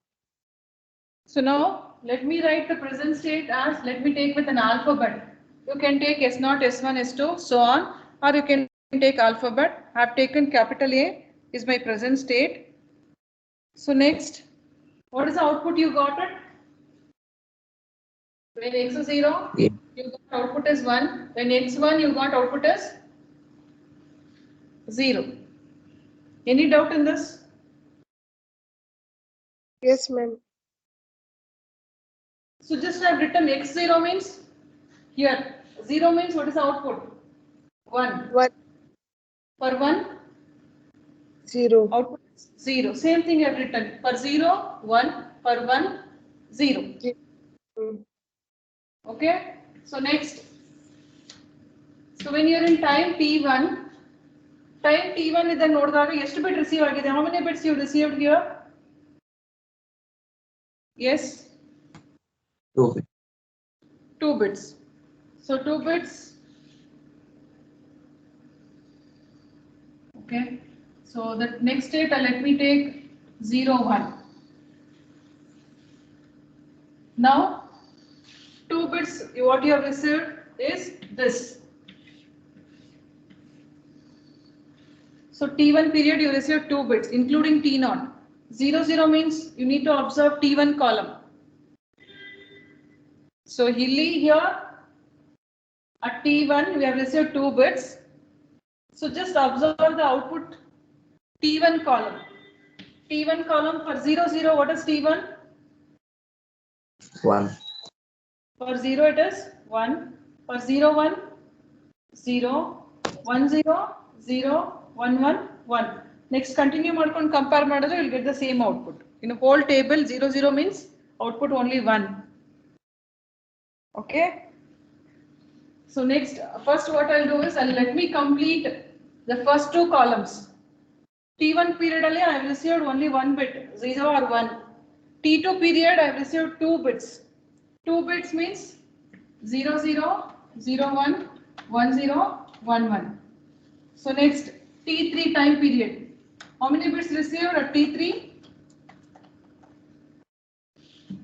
So now let me write the present state as, let me take with an alphabet. You can take S0, S1, S2, so on, or you can take alphabet. I have taken capital A is my present state. So next, what is the output you got it? When x is 0, Yeah. you got output as 1. When x1, you got output as 0. Any doubt in this? Yes, ma'am. So just I have written x0 means here 0 means what is the output? 1. 1, For 1, 0. output is 0. Same thing I have written. For 0, 1. For 1, 0. Mm. Okay. So next. So when you are in time T1 is then ನೋಡಿದಾಗ ಎಷ್ಟು bit receive ಆಗಿದೆ? How many bits you received here? Yes. 2. 2 bits. So 2 bits. Okay. So the next data, let me take 0, 1. Now 2 bits what you have received is this. So T1 period you received 2 bits including T0. 0, 0 means you need to observe T1 column. So here at T1 we have received 2 bits. So just observe the output T1 column. T1 column for 0, 0, what is T1? 1. For 0 it is 1. For 0, 1, 0, 1, 0, 0, 1, 1, 1. Next continue ಮಾಡ್ಕೊಂಡು compare ಮಾಡಿದ್ರೆ you will get the same output. In a whole table 0, 0 means output only 1. Okay. So next, first what I'll do is let me complete The first two columns. T1 period I have received only one bit, 0 or 1. T2 period I have received 2 bits. 2 bits means 0, 0, 0, 1, 1, 0, 1, 1. So next, T3 time period. How many bits received at T3?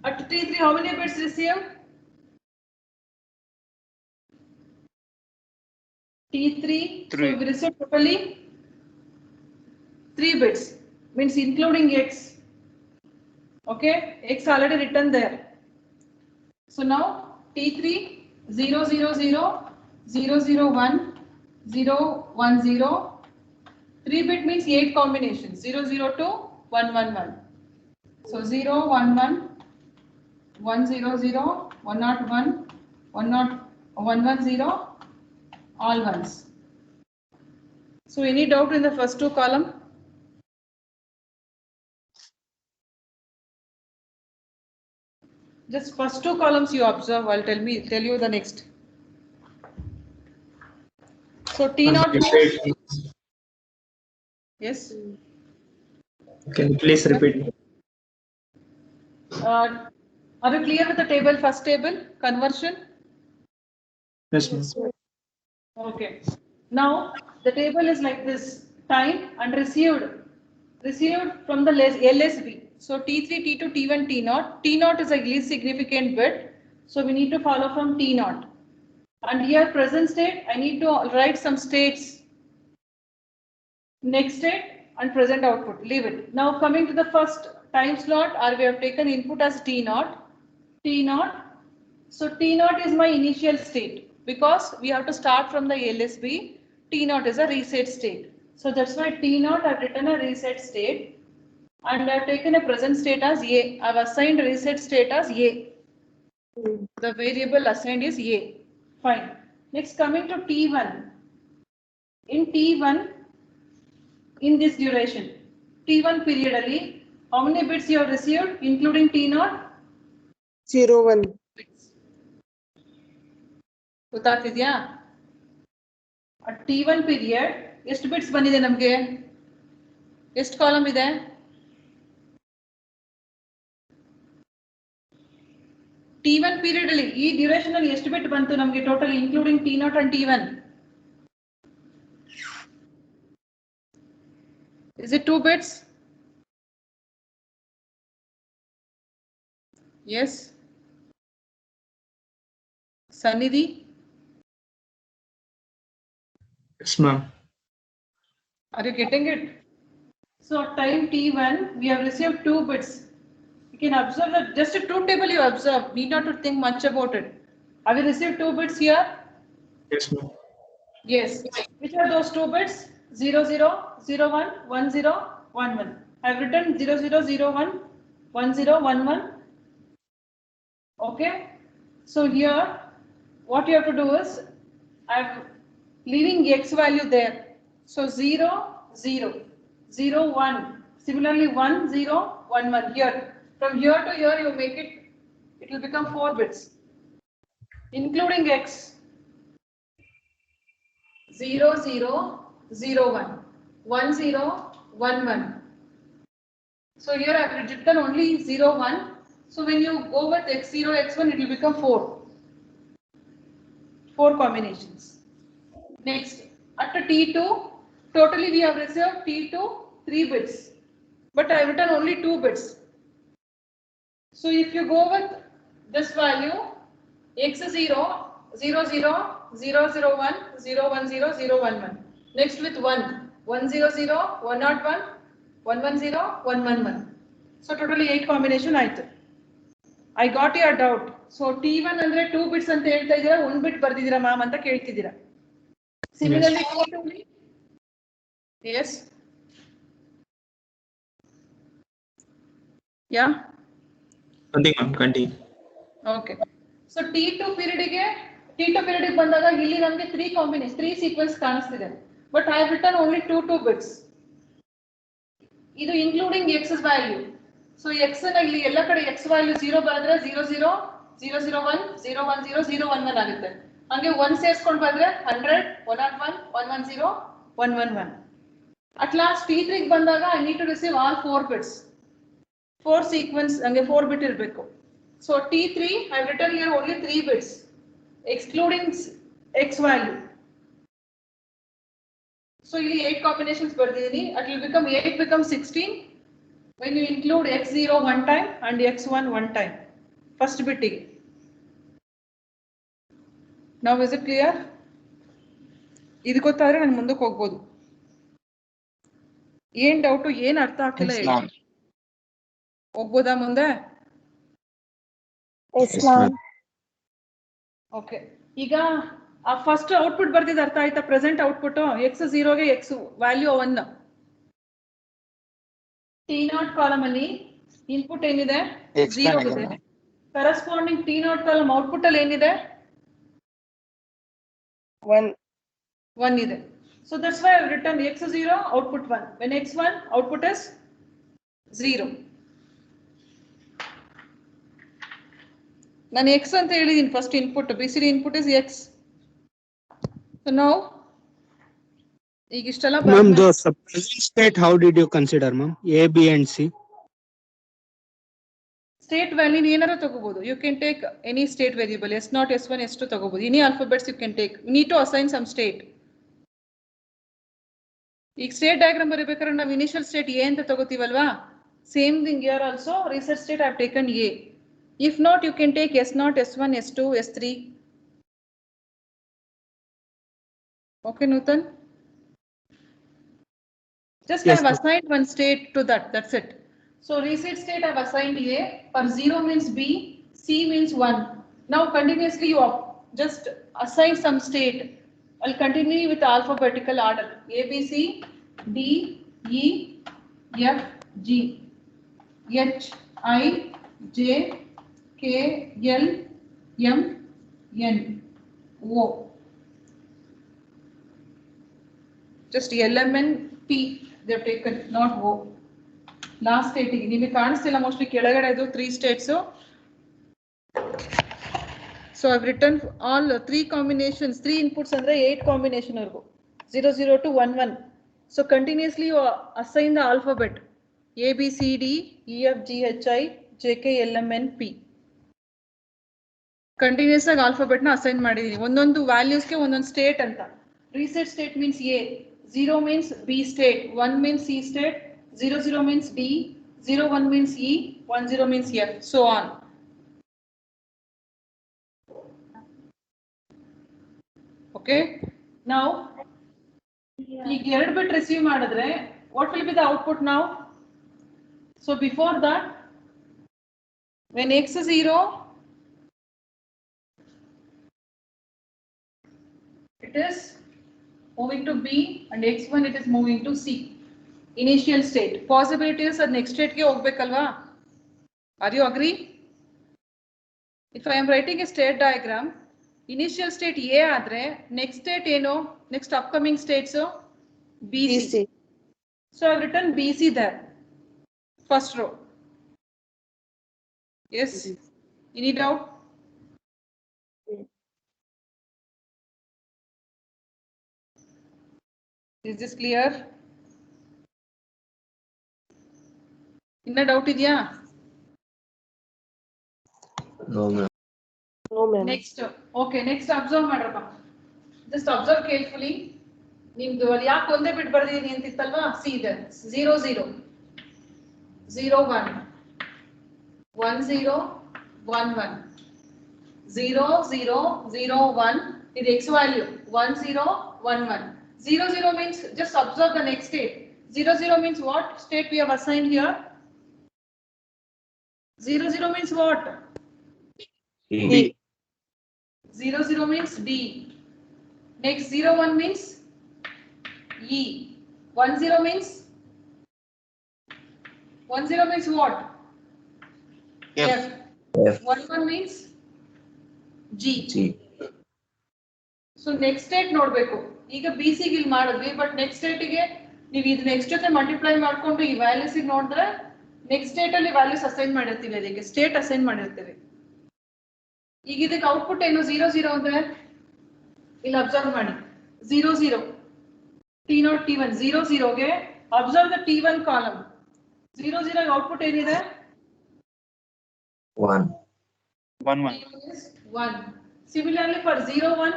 At T3, how many bits received? T3, so we received totally 3 bits, means including X. Okay, X already written there. So now T3, 0, 0, 0, 0, 0, 1, 0, 1, 0. 3 bit means 8 combinations, 0, 0, 2, 1, 1, 1. So 0, 1, 1, 1, 0, 0, 1, 0, 1, 1, 0, 1, 1, 0, all ones. So any doubt in the first two column? Just first two columns you observe, I'll tell you the next. So T0. Yes. Can you please repeat? Are you clear with the table, first table, conversion? Yes, ma'am. Okay. Now the table is like this: time and received from the LSB. So T3, T2, T1, T0. T0 is a least significant bit, so we need to follow from T0. And here present state, I need to write some states. Next state and present output. Leave it. Now coming to the first time slot, or we have taken input as T0. T0. So T0 is my initial state because we have to start from the LSB. T0 is a reset state. So that's why T0 I've written a reset state and I've taken a present state as A. I've assigned reset state as A. The variable assigned is A. Fine. Next coming to T1. In T1, in this duration, T1 periodally, how many bits you have received including T0? 0, 1. ಗೊತ್ತಾಗ್ತಿದ್ಯಾ? At T1 period ಎಷ್ಟು bits ಬಂದಿದೆ ನಮಗೆ? ಎಷ್ಟು column ಇದೆ? T1 period ಅಲ್ಲಿ ಈ duration ಅಲ್ಲಿ ಎಷ್ಟು ಬಿಟ್ ಬಂತು ನಮಗೆ total including T0 and T1? Is it 2 bits? Yes. Sannidhi? Yes, ma'am. Are you getting it? So at time T1, we have received 2 bits. You can observe that just a truth table you observe, need not to think much about it. Have you received 2 bits here? Yes, ma'am. Yes. Which are those 2 bits? 0, 0, 0, 1, 1, 0, 1, 1. I have written 0, 0, 0, 1, 1, 0, 1, 1. Okay. So here, what you have to do is, I am leaving X value there. So 0, 0, 0, 1. Similarly 1, 0, 1, 1 here. From here to here you make it, it will become 4 bits. Including X. 0, 0, 0, 1. 1, 0, 1, 1. So here I have written only 0, 1. So when you go with X0, X1, it will become 4. 4 combinations. Next, at T2, totally we have received T2 3 bits, but I have written only 2 bits. So if you go with this value, X0, 0, 0, 0, 0, 1, 0, 1, 0, 0, 1, 1. Next with 1, 1, 0, 0, 1, 0, 1, 1, 1, 0, 1, 1, 1. So totally 8 combination ಆಯ್ತು. I got your doubt. So T1 ಅಂದ್ರೆ 2 bits ಅಂತ ಹೇಳ್ತಾ ಇದ್ದೀರಾ, 1 bit ಬರ್ದಿದ್ದೀರಾ ma'am ಅಂತ ಕೇಳ್ತಿದ್ದೀರಾ. Similarly, T2. Yes. Yeah. Nothing, ma'am. Continue. Okay. So T2 period ಬಂದಾಗ ಇಲ್ಲಿ ನಮಗೆ 3 combinations, 3 sequence ಕಾಣಿಸ್ತಿದೆ. But I have written only 2 bits. ಇದು including X's value. So X ನ ಇಲ್ಲಿ ಎಲ್ಲ ಕಡೆ X value 0 ಬರೆದ್ರೆ 0, 0, 0, 0, 1, 0, 1, 0, 0, 1, 1 ಆಗುತ್ತೆ. ಹಂಗೆ 1 ಸೇರಿಸ್ಕೊಂಡು ಬಂದ್ರೆ 100, 101, 110, 1 1 1. At last T3 ಗೆ ಬಂದಾಗ I need to receive all 4 bits. 4 sequence ಹಂಗೆ 4 bit ಇರಬೇಕು. So T3 I have written here only 3 bits excluding X value. So ಇಲ್ಲಿ 8 combinations ಬರ್ದಿದ್ದೀನಿ. It will become 8 becomes 16 when you include X0 one time and X1 one time. First bit ಗೆ. Now is it clear? ಇದು ಗೊತ್ತಾದ್ರೆ ನಾನು ಮುಂದಕ್ಕೆ ಹೋಗ್ಬೋದು. ಏನ್ doubt ಏನ್ ಅರ್ಥ ಆಗ್ತಿಲ್ಲ Yes, ಹೇಳಿ. ma'am. ಹೋಗ್ಬೋದಾ ಮುಂದೆ? Yes, ma'am. ಓಕೆ ಈಗ ಆ ಫಸ್ಟ್ ಔಟ್ಪುಟ್ ಬರ್ದಿದ್ದು ಅರ್ಥ ಆಯ್ತಾ? ಪ್ರೆಸೆಂಟ್ ಔಟ್ಪುಟ್ X0 ಗೆ X ವ್ಯಾಲ್ಯೂ 1. T0 ಕಾಲಮ್ ಅಲ್ಲಿ ಇನ್ಪುಟ್ ಏನಿದೆ? Explain 0 again, ಇದೆ. ma'am. Corresponding T0 column output ಅಲ್ಲಿ ಏನಿದೆ? 1 ಇದೆ. So that's why I've written X0 output 1. When X1 output is 0. ನಾನು X ಅಂತ ಹೇಳಿದೀನಿ first input. BCD input is X. So now ಈಗ ಇಷ್ಟೆಲ್ಲ Ma'am, the present state, how did you consider, ma'am? A, B, and C. State value ಏನಾರು ತಗೋಬಹುದು. You can take any state variable S0 S1 S2 ತಗೋಬಹುದು. Any alphabets you can take. You need to assign some state. ಈಗ state diagram ಬರೀಬೇಕಾದ್ರೆ ನಾವು initial state A ಅಂತ ತಗೋತೀವಲ್ವಾ? Same thing here also research state I have taken A. If not you can take S0 S1 S2 S3. Okay, Nutan? Just Yes, I have assigned one state to that. That's it. So reset state I have assigned A. For 0 means B, C means 1. Now continuously you just assign some state. I'll continue with alphabetical order. A, B, C, D, E, F, G, H, I, J, K, L, M, N, O. Just LMN, P they have taken, not O. Last state ನಿಮಗೆ ಕಾಣಿಸ್ತಿಲ್ಲ mostly ಕೆಳಗಡೆ ಇದು 3 states. So I've written all 3 combinations, 3 inputs ಅಂದ್ರೆ 8 combination ವರೆಗೂ 00 to 11. So continuously you assign the alphabet A, B, C, D, E, F, G, H, I, J, K, L, M, N, P. Continuous ಆಗಿ alphabet ನ assign ಮಾಡಿದೀನಿ. ಒಂದೊಂದು values ಗೆ ಒಂದೊಂದು state ಅಂತ. Reset state means A, 0 means B state, 1 means C state, 00 means D, 01 means E, 10 means F, so on. Okay, now ಈಗ 2 bit receive ಮಾಡಿದ್ರೆ what will be the output now? So before that, when X is 0, it is moving to B, and X1 it is moving to C. Initial state. Possibilities are next state ke hogbekalva? Are you agree? If I am writing a state diagram, initial state A adre, next state eno, next upcoming states BC. So I have written BC there. First row. Yes. Any doubt? Is this clear? ಇನ್ನ doubt ಇದೆಯಾ? No, ma'am. No, ma'am. Next okay next observe ಮಾಡ್ರಪ್ಪ. Just observe carefully. ನಿಮ್ದು ಅಲ್ಲಿ ಯಾಕೆ ಒಂದೇ ಬಿಟ್ ಬರ್ದಿದ್ದೀನಿ ಅಂತಿತ್ತಲ್ವಾ? C ಇದೆ 0 0 0 1 1 0 1 1 0 0 0 1. ಇದು X value 1 0 1 1. 0 0 means just observe the next state. 0 0 means what state we have assigned here? 0 0 means what? D. 0 0 means D. Next 0 1 means E. 1 0 means 1 0 means what? F. F. 1 1 means G. G. So next state ನೋಡ್ಬೇಕು. ಈಗ BC ಗೆ ಇಲ್ಲಿ ಮಾಡಿದ್ವಿ, but next state ಗೆ ನೀವು ಇದು next ಜೊತೆ multiply ಮಾಡ್ಕೊಂಡು ಈ ವ್ಯಾಲ್ಯೂಸ್ ನೋಡಿದ್ರೆ ನೆಕ್ಸ್ಟ್ ಸ್ಟೇಟ್ ಅಲ್ಲಿ ವ್ಯಾಲ್ಯೂಸ್ ಅಸೈನ್ ಮಾಡಿರ್ತೀವಿ, ಅದಕ್ಕೆ ಸ್ಟೇಟ್ ಅಸೈನ್ ಮಾಡಿರ್ತೀವಿ. ಈಗ ಇದಕ್ಕೆ ಔಟ್ಪುಟ್ ಏನು 0 0 ಅಂದ್ರೆ ಇಲ್ಲಿ ಅಬ್ಸರ್ವ್ ಮಾಡಿ 0 0 T0 T1 0 0 ಗೆ observe the T1 column 0 0 output ಏನಿದೆ 1. 1 is 1. Similarly for 0 1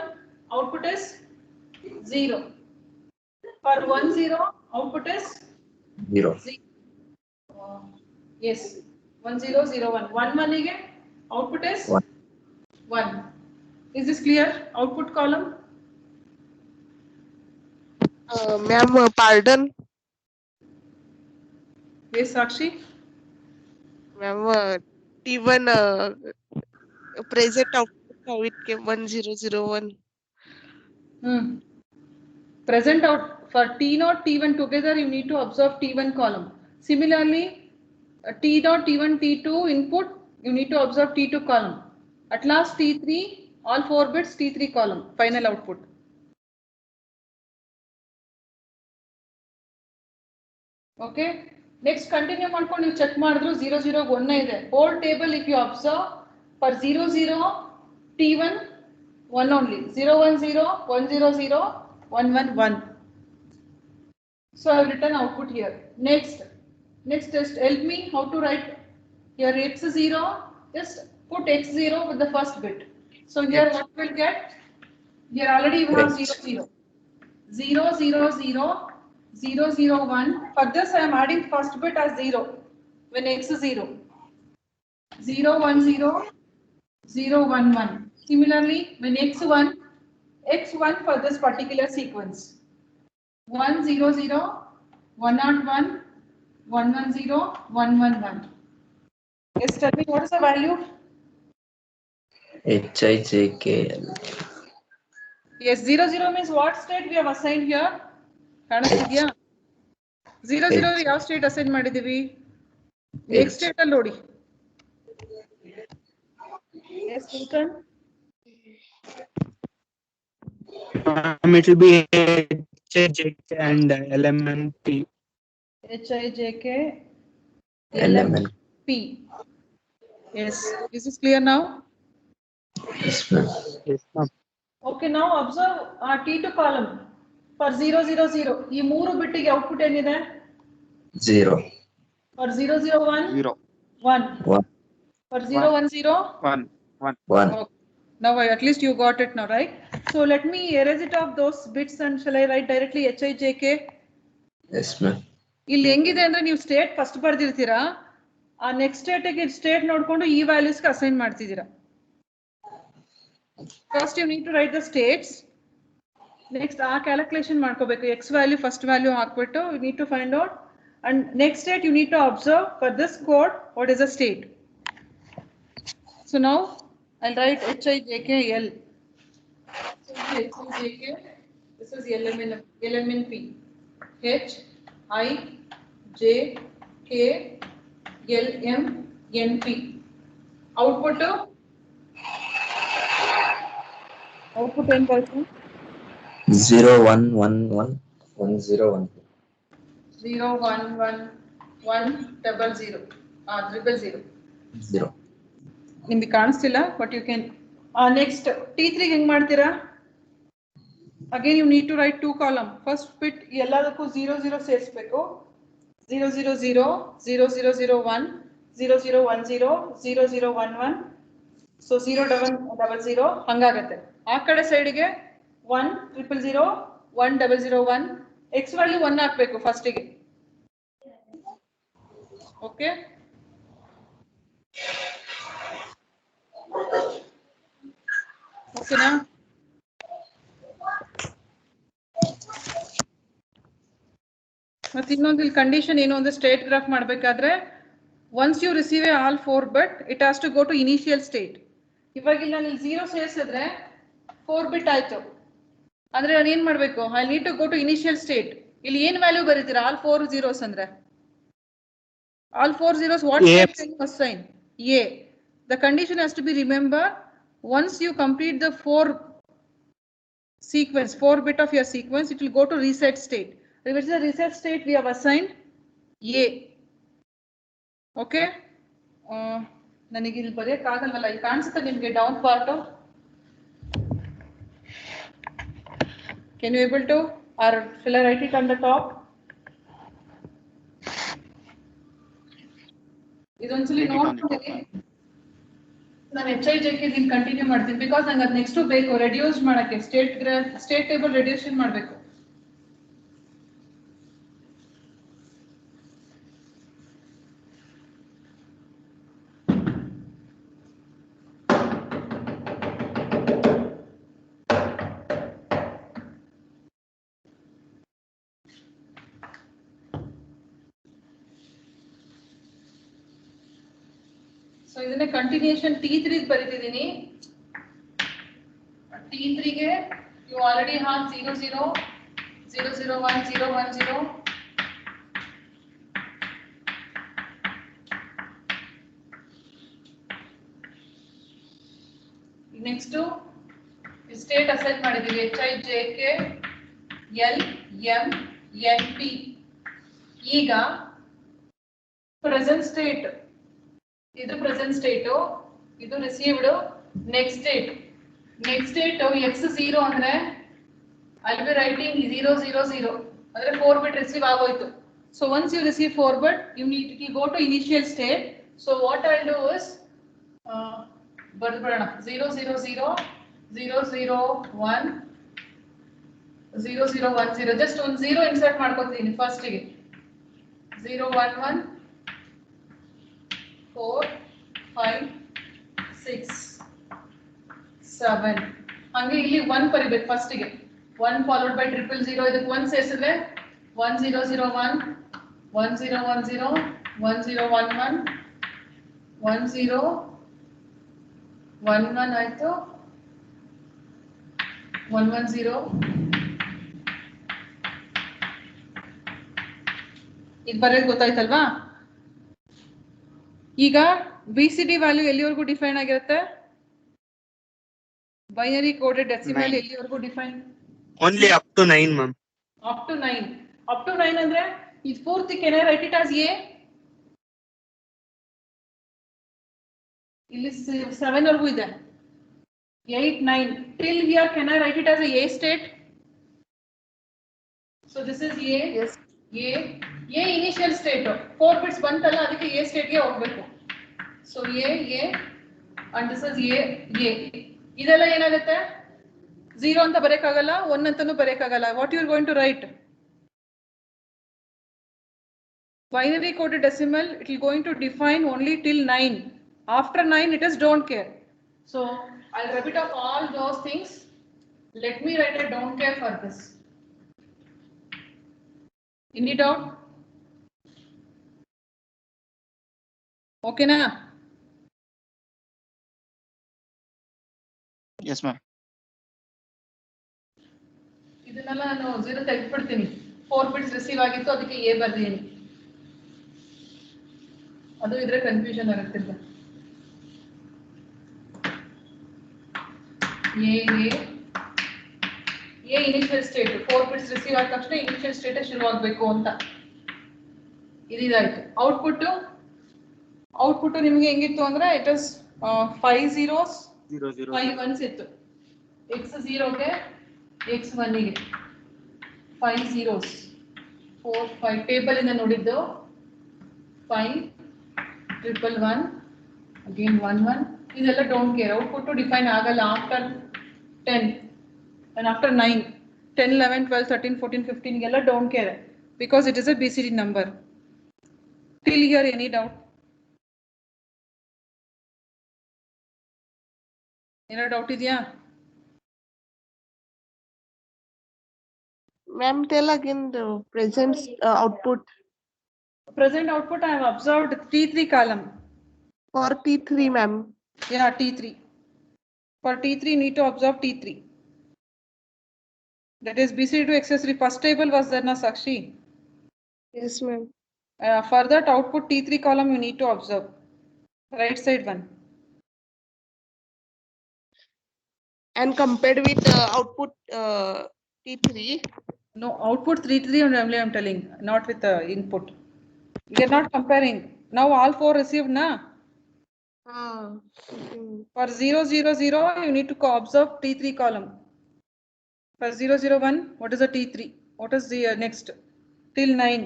output is 0. For 1 0 output is 0. 0. Yes, 1 0 0 1 1 1 ಗೆ output is 1. 1. Is this clear? Output column. Ma'am, pardon. Yes, Sakshi. Ma'am, T1 present output how it came 1001. Present out for T0 T1 together you need to observe T1 column. Similarly, T0 T1 T2 input you need to observe T2 column. At last T3 all 4 bits T3 column final output. Okay, next continue ಮಾಡ್ಕೊಂಡು ನೀವು check ಮಾಡಿದ್ರು 0 0 1 ಇದೆ. Whole table if you observe for 0 0 T1 1 only 0 1 0 1 0 0 1 1 1. So I have written output here. Next just help me how to write here x0. Just put x0 with the first bit. So here what will get? Here already you have 0 0 0 0 0 0 0 1. For this I am adding first bit as 0 when x is 0. 0 1 0 0 1 1. Similarly when x1 for this particular sequence 1 0 0 1 0 1 1 1 0 1 1 1. Yes, tell me what is the value? HIJKL. Yes, 0 0 means what state we have assigned here? ಕಾಣಿಸ್ತಿದ್ಯಾ 0 0 ಯಾವ state assign ಮಾಡಿದೀವಿ x state ಅಲ್ಲಿ ನೋಡಿ S Newton. It will be HJK and LMNP. HIJK LMNP. Yes, is this clear now? Yes, ma'am. Yes, ma'am. Okay, now observe T2 column for 0 0 0 ಈ ಮೂರು ಬಿಟ್ಟಿಗೆ output ಏನಿದೆ 0. for 0 0 1 0 1 1. for 0 1 0 1 1 1. okay. Now at least you got it now, right? So let me erase it off those bits and shall I write directly HIJK? Yes, ma'am. ಇಲ್ಲಿ ಹೆಂಗಿದೆ ಅಂದ್ರೆ ನೀವು state first ಬರ್ದಿರ್ತೀರಾ ಆ next state ನೋಡ್ಕೊಂಡು ಈ values ಗೆ assign ಮಾಡ್ತಿದ್ದೀರಾ. First you need to write the states. Next ಆ ಕ್ಯಾಲ್ಕುಲೇಷನ್ ಮಾಡ್ಕೋಬೇಕು. ಎಕ್ಸ್ ವ್ಯಾಲ್ಯೂ ಫಸ್ಟ್ ವ್ಯಾಲ್ಯೂ ಹಾಕ್ಬಿಟ್ಟು you need to find out and next state you need to observe for this code what is the state. So now I'll write HIJKL. HIJK, this is LMNP. HIJKLMNP. Output 10%. 0 1 1 1 1 0 1 0 1 1 1 double 0 triple 0. 0. ನಿಮಗೆ ಕಾಣಿಸ್ತಿಲ್ಲ but you can next T3 ಹೆಂಗ್ ಮಾಡ್ತೀರಾ? Again you need to write 2 column. First bit ಎಲ್ಲದಕ್ಕೂ 0 0 ಸೇರಿಸಬೇಕು. 0 0 0 0 0 0 1 0 0 1 0 0 0 1 1 so 0 double 0 ಹಂಗಾಗತ್ತೆ. ಆ ಕಡೆ ಸೈಡ್ಗೆ 1 triple 0 1 double 0 1 X value 1 ಹಾಕ್ಬೇಕು ಫಸ್ಟಿಗೆ. ಓಕೆ, ಓಕೆನಾ? ಮತ್ತೆ ಇನ್ನೊಂದು ಇಲ್ಲಿ ಕಂಡೀಷನ್ ಏನು ಅಂದ್ರೆ ಸ್ಟೇಟ್ ಗ್ರಾಫ್ ಮಾಡಬೇಕಾದ್ರೆ once you receive a all 4 bit it has to go to initial state. ಇವಾಗ ಇಲ್ಲಿ ನಾನು 0 ಸೇರಿಸಿದ್ರೆ 4 ಬಿಟ್ ಆಯ್ತು ಅಂದ್ರೆ ನಾನು ಏನ್ ಮಾಡ್ಬೇಕು? I need to go to initial state. ಇಲ್ಲಿ ಏನ್ ವ್ಯಾಲ್ಯೂ ಬರೀತೀರಾ? ಆಲ್ 4 zeros ಅಂದ್ರೆ all 4 zeros what state can you assign? A. The condition has to be remember once you complete the 4 bit of your sequence it will go to reset state. Which is the reset state we have assigned A. Okay, ನನಗೆ ಇಲ್ಲಿ ಬರೆಯಕ್ಕೆ ಆಗಲ್ವಲ್ಲ. ಇಲ್ಲಿ ಕಾಣಿಸುತ್ತೆ ನಿಮಗೆ down part? Can you able to or shall I write it on the top? ಇದೊಂದ್ಸಲಿ Edit on the top. ನೋಡ್ತೀನಿ. ನಾನು HIJK ಇದನ್ನ continue ಮಾಡ್ತೀನಿ because ನಂಗೆ ಅದು ನೆಕ್ಸ್ಟ್ ಬೇಕು ರೆಡ್ಯೂಸ್ ಮಾಡಕ್ಕೆ ಸ್ಟೇಟ್ ಟೇಬಲ್ ರೆಡ್ಯೂಷನ್ ಮಾಡಬೇಕು. ಸೊ ಇದನ್ನ ಕಂಟಿನ್ಯೂಷನ್ T3 ಬರೀತಿದ್ದೀನಿ. T3 ಗೆ you already have 0 0 0 0 1 0 1 0. Next state assign ಮಾಡಿದೀವಿ HIJK L M NP. ಈಗ ಪ್ರೆಸೆಂಟ್ ಸ್ಟೇಟ್ ಇದು ಪ್ರೆಸೆಂಟ್ ಸ್ಟೇಟ್, ಇದು ರಿಸೀವ್ಡ್. ನೆಕ್ಸ್ಟ್ ಸ್ಟೇಟ್ x0 ಅಂದ್ರೆ I'll be writing 0 0 0 ಅಂದ್ರೆ 4 bit ರಿಸೀವ್ ಆಗೋಯ್ತು. So once you receive 4 bit, you need to go to initial state. So what I'll do is ಬರ್ಬಿಡೋಣ 0 0 0 0 0 1 0 0 1 0 just ಒಂದು 0 insert ಮಾಡ್ಕೊತೀನಿ first ಗೆ 0 1 1 4 5 6 7 ಹಂಗೆ ಇಲ್ಲಿ 1 ಬರಿಬೇಕು ಫಸ್ಟ್ ಗೆ 1 ಫಾಲೋಡ್ ಬೈ 0 0 ಇದಕ್ಕೆ 1 ಸೇರಿಸಿದ್ರೆ 1 0 0 1 1 0 1 0 1 0 1 1 1 0 1 1 ಆಯ್ತು 1 1 0 ಇದು ಬರೆಯೋದು ಗೊತ್ತಾಯ್ತಲ್ವಾ? ಈಗ BCD ವ್ಯಾಲ್ಯೂ ಎಲ್ಲಿವರೆಗೂ ಡಿಫೈನ್ ಆಗಿರುತ್ತೆ? ಬೈನರಿ ಕೋಡೆಡ್ ಡೆಸಿಮಲ್ ಎಲ್ಲಿವರೆಗೂ define? Only up to 9, ma'am. Up to 9. Up to 9 ಅಂದ್ರೆ ಇದು ಪೂರ್ತಿ can I write it as A? ಇಲ್ಲಿ 7 ವರೆಗೂ ಇದೆ. 8 9 till here can I write it as a state? So this is A. Yes. A initial state 4 bits ಬಂತಲ್ಲ ಅದಕ್ಕೆ A state ಗೆ ಹೋಗಬೇಕು. So A and this is A. ಇದೆಲ್ಲ ಏನಾಗುತ್ತೆ? 0 ಅಂತ ಬರೆಯಕ್ಕಾಗಲ್ಲ, 1 ಅಂತಾನೂ ಬರೆಯಕ್ಕಾಗಲ್ಲ. What you are going to write? Binary coded decimal, it will going to define only till 9. After 9 it is don't care. So I'll repeat of all those things. Let me write a don't care for this. Any doubt? Okay na? Yes, ma'am. ಇದನ್ನೆಲ್ಲ ನಾನು 0 ತೆಗೆದ್ಬಿಡ್ತೀನಿ. 4 bits receive ಆಗಿತ್ತು ಅದಕ್ಕೆ A ಬರ್ದೀನಿ. ಅದು ಇದ್ರೆ confusion ಆಗುತ್ತಿಲ್ಲ. A initial state 4 bits receive ಆದ ತಕ್ಷಣ initial state ಶುರು ಆಗಬೇಕು ಅಂತ ಇದಾಯ್ತು. ಔಟ್ಪುಟ್ ನಿಮಗೆ ಹೆಂಗಿತ್ತು ಅಂದ್ರೆ ಇಟ್ ಇಸ್ 5 zeros 0 0 5 1s ಇತ್ತು. x0 ಗೆ x1 ಗೆ 5 zeros 4 5 ಟೇಬಲ್ ಇಂದ ನೋಡಿದ್ದು 5 1 1 again 1 1 ಇದೆಲ್ಲ ಡೋಂಟ್ ಕೇರ್. ಔಟ್ಪುಟ್ ಡಿಫೈನ್ ಆಗಲ್ಲ ಆಫ್ಟರ್ 10 and after 9 10 11 12 13 14 15 ಗೆಲ್ಲ don't care because it is a BCD number. Till here any doubt? ಏನಾದ್ರು ಡೌಟ್ ಇದೆಯಾ? Ma'am, tell again the present output Present output I have observed T3 column. for T3, ma'am. Yeah, T3. For T3 need to observe T3. That is BCD to XS3. First table was there na Sakshi? Yes, ma'am. For that output T3 column you need to observe. Right side one. And compared with output T3. No, output 3 only I'm telling, not with the input. We are not comparing. Now all 4 received na. Okay. For 0 0 0 you need to observe T3 column. For 0 0 1 what is the T3? What is the next? Till 9.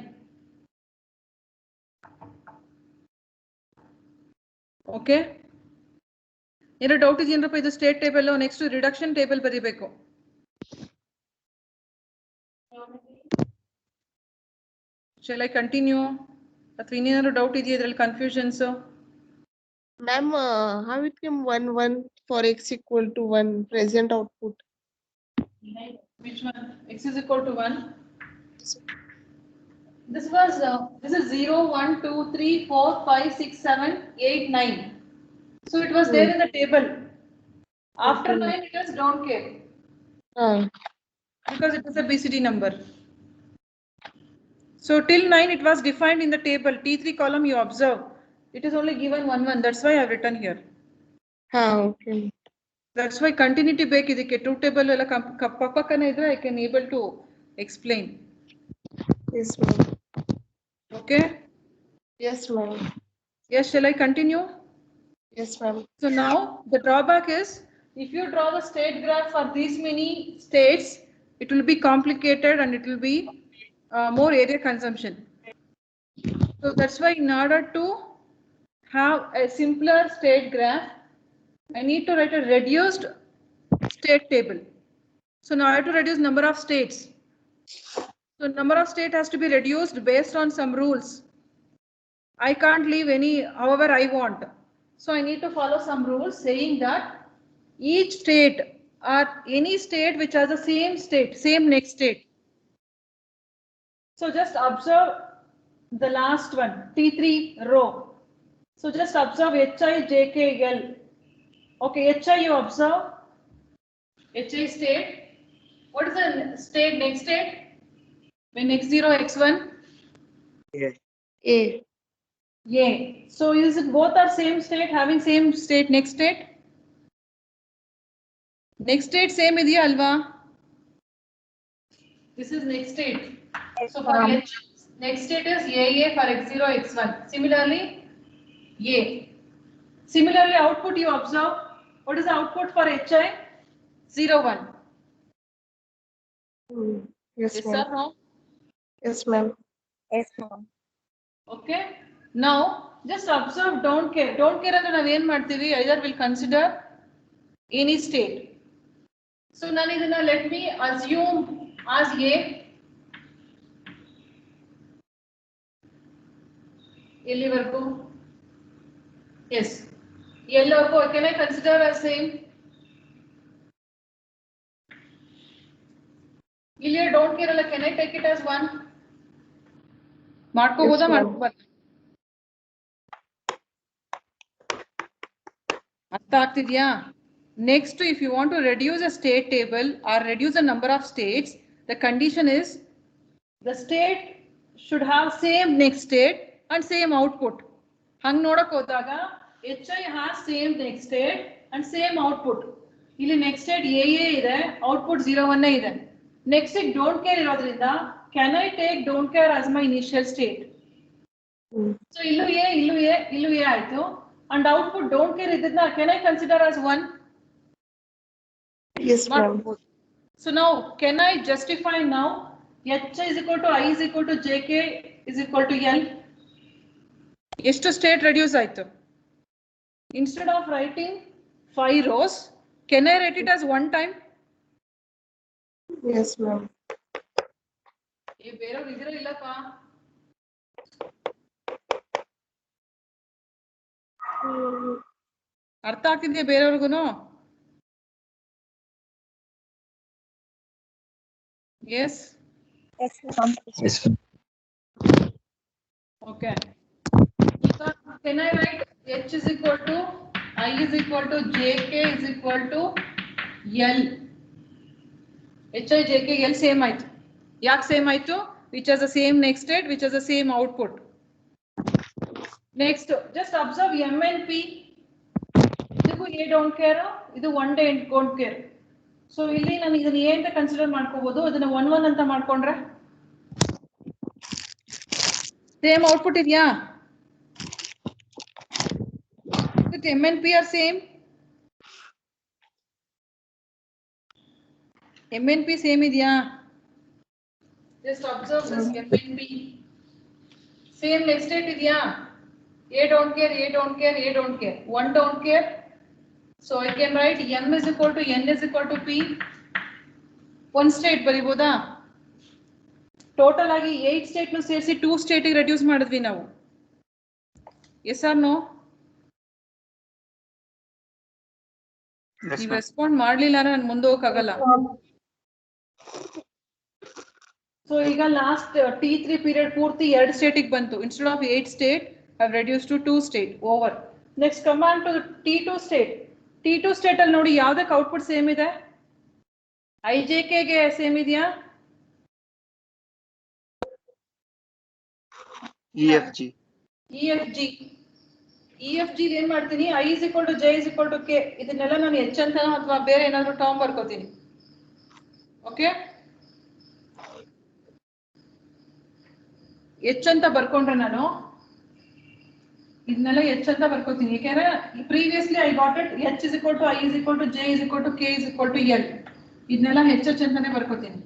Okay. ಏನೋ doubt ಇದೆಯೇನಪ್ಪ ಇದು state table next reduction table ಬರೀಬೇಕು. Shall I continue? ಅಥವಾ ಇನ್ನೇನಾದ್ರು doubt ಇದೆಯಾ ಇದರಲ್ಲಿ confusions? Ma'am, how it came 1 1 for x equal to 1 present output? Which one? X is equal to 1. This was this is 0 1 2 3 4 5 6 7 8 9. So it was there in the table. After 9 it was don't care because it is a BCD number. So till 9 it was defined in the table. T3 column you observe. It is only given 1 1. That's why I have written here. Okay. That's why continuity ಬೇಕು ಇದಕ್ಕೆ two table ಎಲ್ಲ ಪಕ್ಕನೆ ಇದ್ರೆ I can able to explain. Yes, ma'am. Okay. Yes, ma'am. Yes, shall I continue? Yes, ma'am. So now the drawback is if you draw the state graph for these many states, it will be complicated and it will be more area consumption. So that's why in order to have a simpler state graph, I need to write a reduced state table. So now I have to reduce number of states. So number of state has to be reduced based on some rules. I can't leave any however I want. So I need to follow some rules saying that each state or any state which has the same state, same next state. So just observe the last one, T3 row. So just observe HI, JK, L. Okay, HI you observe. HI state. What is the state, next state? When x0, x1? A. Yeah. So is it both are same state, having same state, next state? Next state same idea alva? This is next state. So for H, next state is AA for x0, x1. Similarly, A. Similarly, output you observe. What is the output for HI? 0, 1. Yes, Yes, ma'am. sir, no? Yes, ma'am. Yes, ma'am. Okay. Now, just observe, don't care. Don't care ಅಂದ್ರೆ ನಾವು ಏನು ಮಾಡ್ತೀವಿ? Either will consider any state. So ನಾನು ಇದನ್ನ let me assume as A. ಎಲ್ಲಿವರೆಗೂ? Yes. ಎಲ್ಲವರೆಗೂ can I consider as same? ಇಲ್ಲಿ don't care ಅಲ್ಲ, can I take it as 1? ಮಾಡ್ಕೋಬೋದಾ? Yes, ma'am. ಮಾಡ್ಕೋಬಾರ್ದು? ಅರ್ಥ ಆಗ್ತಿದ್ಯಾ? Next, if you want to reduce a state table or reduce the number of states, the condition is the state should have same next state and same output. ಹಂಗ್ ನೋಡಕ್ ಹೋದಾಗ HI has same next state and same output. ಇಲ್ಲಿ next state AA ಇದೆ, output 0 1 ಇದೆ. Next state don't care ಇರೋದ್ರಿಂದ can I take don't care as my initial state? So ಇಲ್ಲೂ A, ಇಲ್ಲೂ A, ಇಲ್ಲೂ A ಆಯ್ತು. And output don't care ಇದನ್ನ can I consider as 1? Yes, ma'am. So now can I justify now H is equal to I is equal to JK is equal to L? ಎಷ್ಟು state reduce ಆಯ್ತು? Instead of writing 5 rows, can I write it as 1 time? Yes, ma'am. ಬೇರೆಯವ್ರು ಇದ್ರೆ ಇಲ್ಲಪ್ಪ. ಅರ್ಥ ಆಗ್ತಿದ್ಯಾ ಬೇರೆಯವ್ರಿಗೂ? Yes. Yes, ma'am. Yes, ma'am. Okay. Can I write H is equal to I is equal to JK is equal to L? HI JK L same ಆಯ್ತು. ಯಾಕೆ same ಆಯ್ತು? Which has the same next state, which has the same output. Next, just observe M and P. ಇದಕ್ಕೂ A don't care, ಇದು 1 day don't care. So ಇಲ್ಲಿ ನಾನು ಇದನ್ನ A ಅಂತ consider ಮಾಡ್ಕೋಬಹುದು, ಅದನ್ನ 1 1 ಅಂತ ಮಾಡ್ಕೊಂಡ್ರೆ ಸೇಮ್ ಔಟ್ಪುಟ್ ಇದೆಯಾ? With M and P are same. M and P same ಇದೆಯಾ? Just observe this MNB. Same next state idea. A don't care, A don't care, A don't care. One don't care. So I can write M is equal to N is equal to P. One state ಬರಿಬೋದಾ? Total ಆಗಿ 8 state ನು ಸೇರಿಸಿ 2 state ಗೆ reduce ಮಾಡಿದ್ವಿ ನಾವು. S R no? Yes, ನೀವು ma'am. Respond ಮಾಡ್ಲಿಲ್ಲ ಅಂದ್ರೆ ನಾನು ಮುಂದೆ ಹೋಗಕ್ಕಾಗಲ್ಲ. ಸೊ ಈಗ ಲಾಸ್ಟ್ T3 ಪೀರಿಯಡ್ ಪೂರ್ತಿ 2 ಸ್ಟೇಟಿಗೆ ಬಂತು. Instead of 8 state have reduce to 2 state over. Next command to T2 state. T2 state ಅಲ್ಲಿ ನೋಡಿ ಯಾವ್ದಕ್ಕೆ ಔಟ್ಪುಟ್ ಸೇಮ್ ಇದೆ? IJK ಗೆ ಸೇಮ್ ಇದೆಯಾ? EFG. EFG ಏನ್ ಮಾಡ್ತೀನಿ? I is equal to J is equal to K. ಇದನ್ನೆಲ್ಲ ನಾನು H ಅಂತ ಅಥವಾ ಬೇರೆ ಏನಾದ್ರು ಟರ್ಮ್ ಬರ್ಕೋತೀನಿ. ಓಕೆ, H ಅಂತ ಬರ್ಕೊಂಡ್ರೆ ನಾನು ಇದನ್ನೆಲ್ಲ H ಅಂತ ಬರ್ಕೋತೀನಿ. ಯಾಕೆಂದ್ರೆ previously I got it H is equal to I is equal to J is equal to K is equal to L. ಇದನ್ನೆಲ್ಲ H ಅಂತಾನೆ ಬರ್ಕೋತೀನಿ.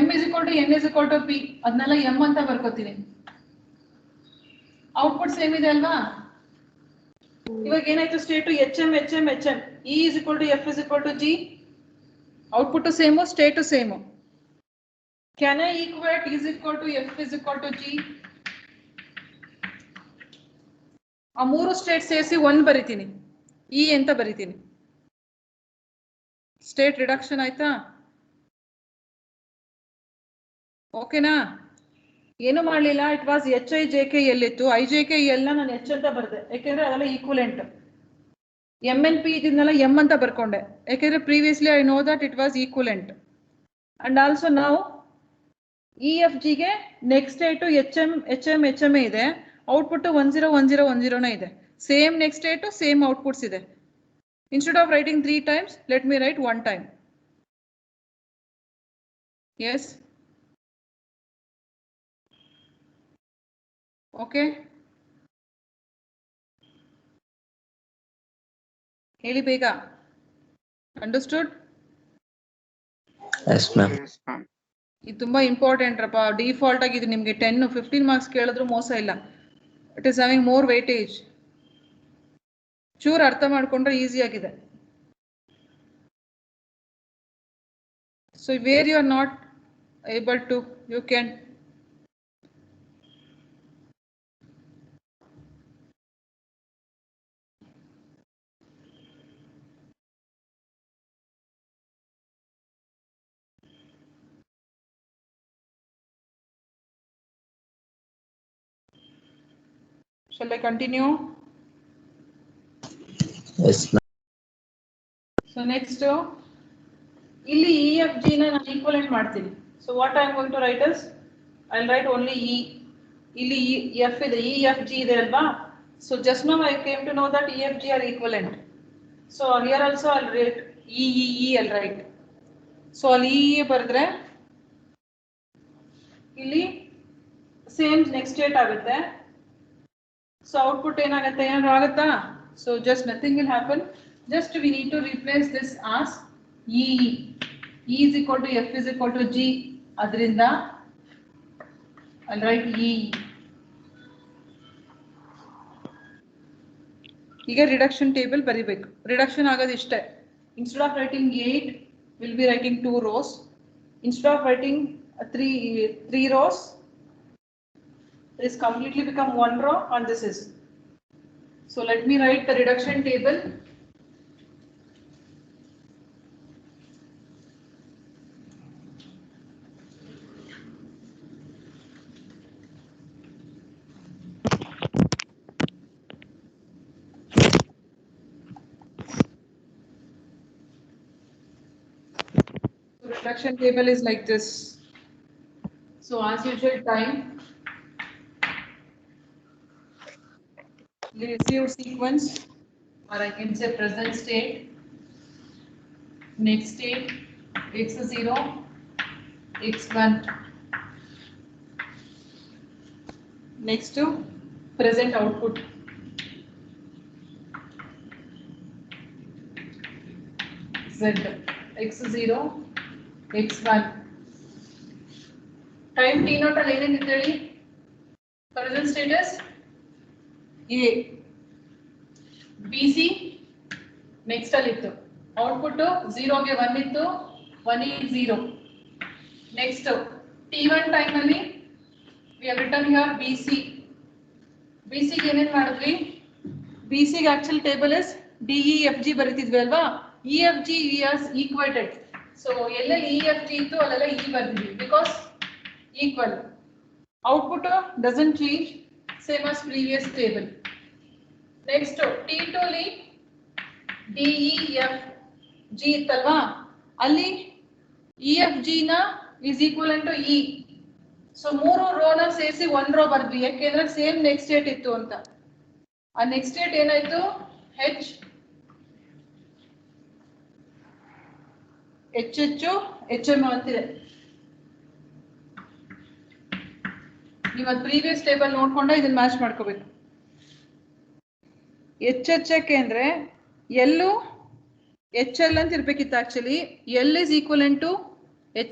M is equal to N is equal to P. ಅದನ್ನೆಲ್ಲ M ಅಂತ ಬರ್ಕೋತೀನಿ. Output same ಇದೆ ಅಲ್ವಾ? ಇವಾಗ ಏನಾಯ್ತು? State HM E is equal to F is equal to G. Output same, state same. Can I equate E is equal to F is equal to G? ಆ ಮೂರು state ಸೇರಿಸಿ 1 ಬರಿತೀನಿ, E ಅಂತ ಬರಿತೀನಿ. ಸ್ಟೇಟ್ ರಿಡಕ್ಷನ್ ಆಯ್ತಾ? ಓಕೆನಾ? ಏನು ಮಾಡಲಿಲ್ಲ. ಇಟ್ ವಾಸ್ HIJK ಇತ್ತು. IJK ಎಲ್ಲ ನಾನು H ಅಂತ ಬರ್ದೆ, ಯಾಕೆಂದ್ರೆ ಅದೆಲ್ಲ ಈಕ್ವಲೆಂಟ್. MNP ಇದನ್ನೆಲ್ಲ M ಅಂತ ಬರ್ಕೊಂಡೆ, ಯಾಕೆಂದ್ರೆ previously I know that it was equivalent. And also ನಾವು EFG ಗೆ ನೆಕ್ಸ್ಟ್ ಸ್ಟೇಟ್ HM ಇದೆ. ಔಟ್ಪುಟ್ 101010 ಇದೆ. Same next state same outputs ಇದೆ. Instead of writing 3 times, let me write 1 time. Yes, okay, ಹೇಳಿ ಬೇಗ. Understood? Yes, ma'am. Yes, ma'am. ಇದು ತುಂಬಾ important ರಪ್ಪ. Default ಆಗಿ ಇದು ನಿಮಗೆ 10-15 ಮಾರ್ಕ್ಸ್ ಕೇಳಿದ್ರು ಮೋಸ ಇಲ್ಲ. It is having more weightage. ಚೂರು ಅರ್ಥ ಮಾಡ್ಕೊಂಡ್ರೆ ಈಸಿ ಆಗಿದೆ. So where you are not able to, you can Shall I continue? Yes, ma'am. So next, ಇಲ್ಲಿ EFG ನ ನಾನು ಈಕ್ವಲೆಂಟ್ ಮಾಡ್ತೀನಿ. So what I am going to write is, I'll write only E. ಇಲ್ಲಿ F ಇದೆ, EFG ಇದೆ ಅಲ್ವಾ? So just now I came to know that EFG are equivalent. So here also I'll write EEE, I'll write. So ಅಲ್ಲಿ EE ಬರೆದ್ರೆ ಇಲ್ಲಿ same next state ಆಗುತ್ತೆ. So output ಏನಾಗುತ್ತೆ? ಏನಾದ್ರು ಆಗುತ್ತಾ? So just nothing will happen. Just we need to replace this as EE. E is equal to F is equal to G. ಅದರಿಂದ I'll write EE. ಈಗ reduction table ಬರಿಬೇಕು. Reduction ಆಗೋದು ಇಷ್ಟೇ. Instead of writing 8, we'll be writing 2 rows. Instead of writing 3 rows, this completely become 1 row and this is. So let me write the reduction table. So reduction table is like this. So as usual, time, received sequence, or I can say present state, next state, x0, x1. Next to present output. Z, x0, x1. Time T not ಅಲ್ಲಿ ಏನೇನಿತ್ತು ಹೇಳಿ? Present status A, B C next ಅಲ್ಲಿ ಇತ್ತು. Output 0ಗೆ 1 ಇತ್ತು, 1 is 0. Next T1 time ಅಲ್ಲಿ we have written here BC. BC ಗೆ ಏನೇನ್ ಮಾಡಿದ್ವಿ? BC ಗೆ ಆಕ್ಚುಲ್ ಟೇಬಲ್ ಇಸ್ DEFG ಬರೀತಿದ್ವಿ ಅಲ್ವಾ? EFG is equated. ಸೊ ಎಲ್ಲೆಲ್ಲಿ EFG ಇತ್ತು ಅಲ್ಲೆಲ್ಲ E ಬರ್ದಿದ್ವಿ because equal. Output doesn't change, same as previous table. Next T2 ಅಲ್ಲಿ DEFG ಇತ್ತಲ್ವಾ? ಅಲ್ಲಿ EFG ನ is equivalent to E. So 3 ರೋನ ಸೇರಿಸಿ 1 ರೋ ಬರ್ದ್ವಿ, ಯಾಕೆಂದ್ರೆ ಸೇಮ್ ನೆಕ್ಸ್ಟ್ ಸ್ಟೇಟ್ ಇತ್ತು ಅಂತ. ಆ ನೆಕ್ಸ್ಟ್ ಸ್ಟೇಟ್ ಏನಾಯ್ತು? H HM ಅಂತಿದೆ. ನೀವು ಅದು ಪ್ರೀವಿಯಸ್ ಟೇಬಲ್ ನೋಡ್ಕೊಂಡ ಇದನ್ನ ಮ್ಯಾಚ್ ಮಾಡ್ಕೋಬೇಕು. HHಕ್ಕೆ ಅಂದ್ರೆ ಎಲ್ಲೂ HL ಅಂತ ಇರ್ಬೇಕಿತ್ತು actually. L is equivalent to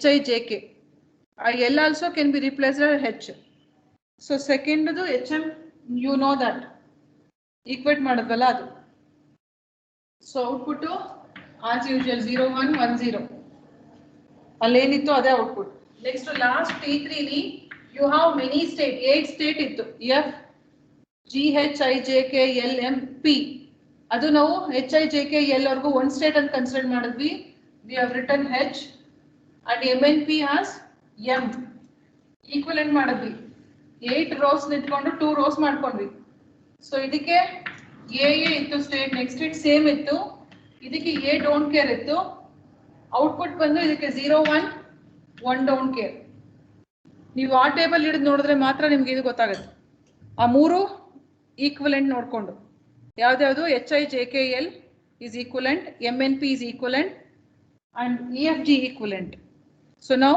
HIJK. L also can be replaced by H. So second du HM, you know that. Equate ಮಾಡಿದ್ವಲ್ಲ ಅದು. So output as usual 0 1 1 0. ಅಲ್ಲೇನಿತ್ತು ಅದೇ ಔಟ್ಪುಟ್. ನೆಕ್ಸ್ಟ್ ಲಾಸ್ಟ್ T3 ಲಿ you have many state, 8 state ಇತ್ತು. F G H I J K L M P. ಅದು ನಾವು H I J K L ವರ್ಗೂ ಒಂದು state ಅಂತ consider ಮಾಡಿದ್ವಿ. We have written H and MNP as M. Equivalent ಮಾಡಿದ್ವಿ. 8 rose ನಿಂತ್ಕೊಂಡು 2 rose ಮಾಡ್ಕೊಂಡ್ವಿ. So ಇದಕ್ಕೆ ಎ ಇತ್ತು ಸ್ಟೇಟ್, ನೆಕ್ಸ್ಟ್ ಸ್ಟೇಟ್ ಸೇಮ್ ಇತ್ತು. ಇದಕ್ಕೆ ಎ ಡೋಂಟ್ ಕೇರ್ ಇತ್ತು. ಔಟ್ಪುಟ್ ಬಂದು ಇದಕ್ಕೆ 0 1 1 ಡೋಂಟ್ ಕೇರ್. ನೀವು ಆ ಟೇಬಲ್ ಹಿಡಿದು ನೋಡಿದ್ರೆ ಮಾತ್ರ ನಿಮ್ಗೆ ಇದು ಗೊತ್ತಾಗುತ್ತೆ. ಆ 3 ಈಕ್ವಲೆಂಟ್ ನೋಡ್ಕೊಂಡು ಯಾವ್ದ್ಯಾವುದು HIJKL is equivalent, MNP is equivalent and EFG equivalent. So now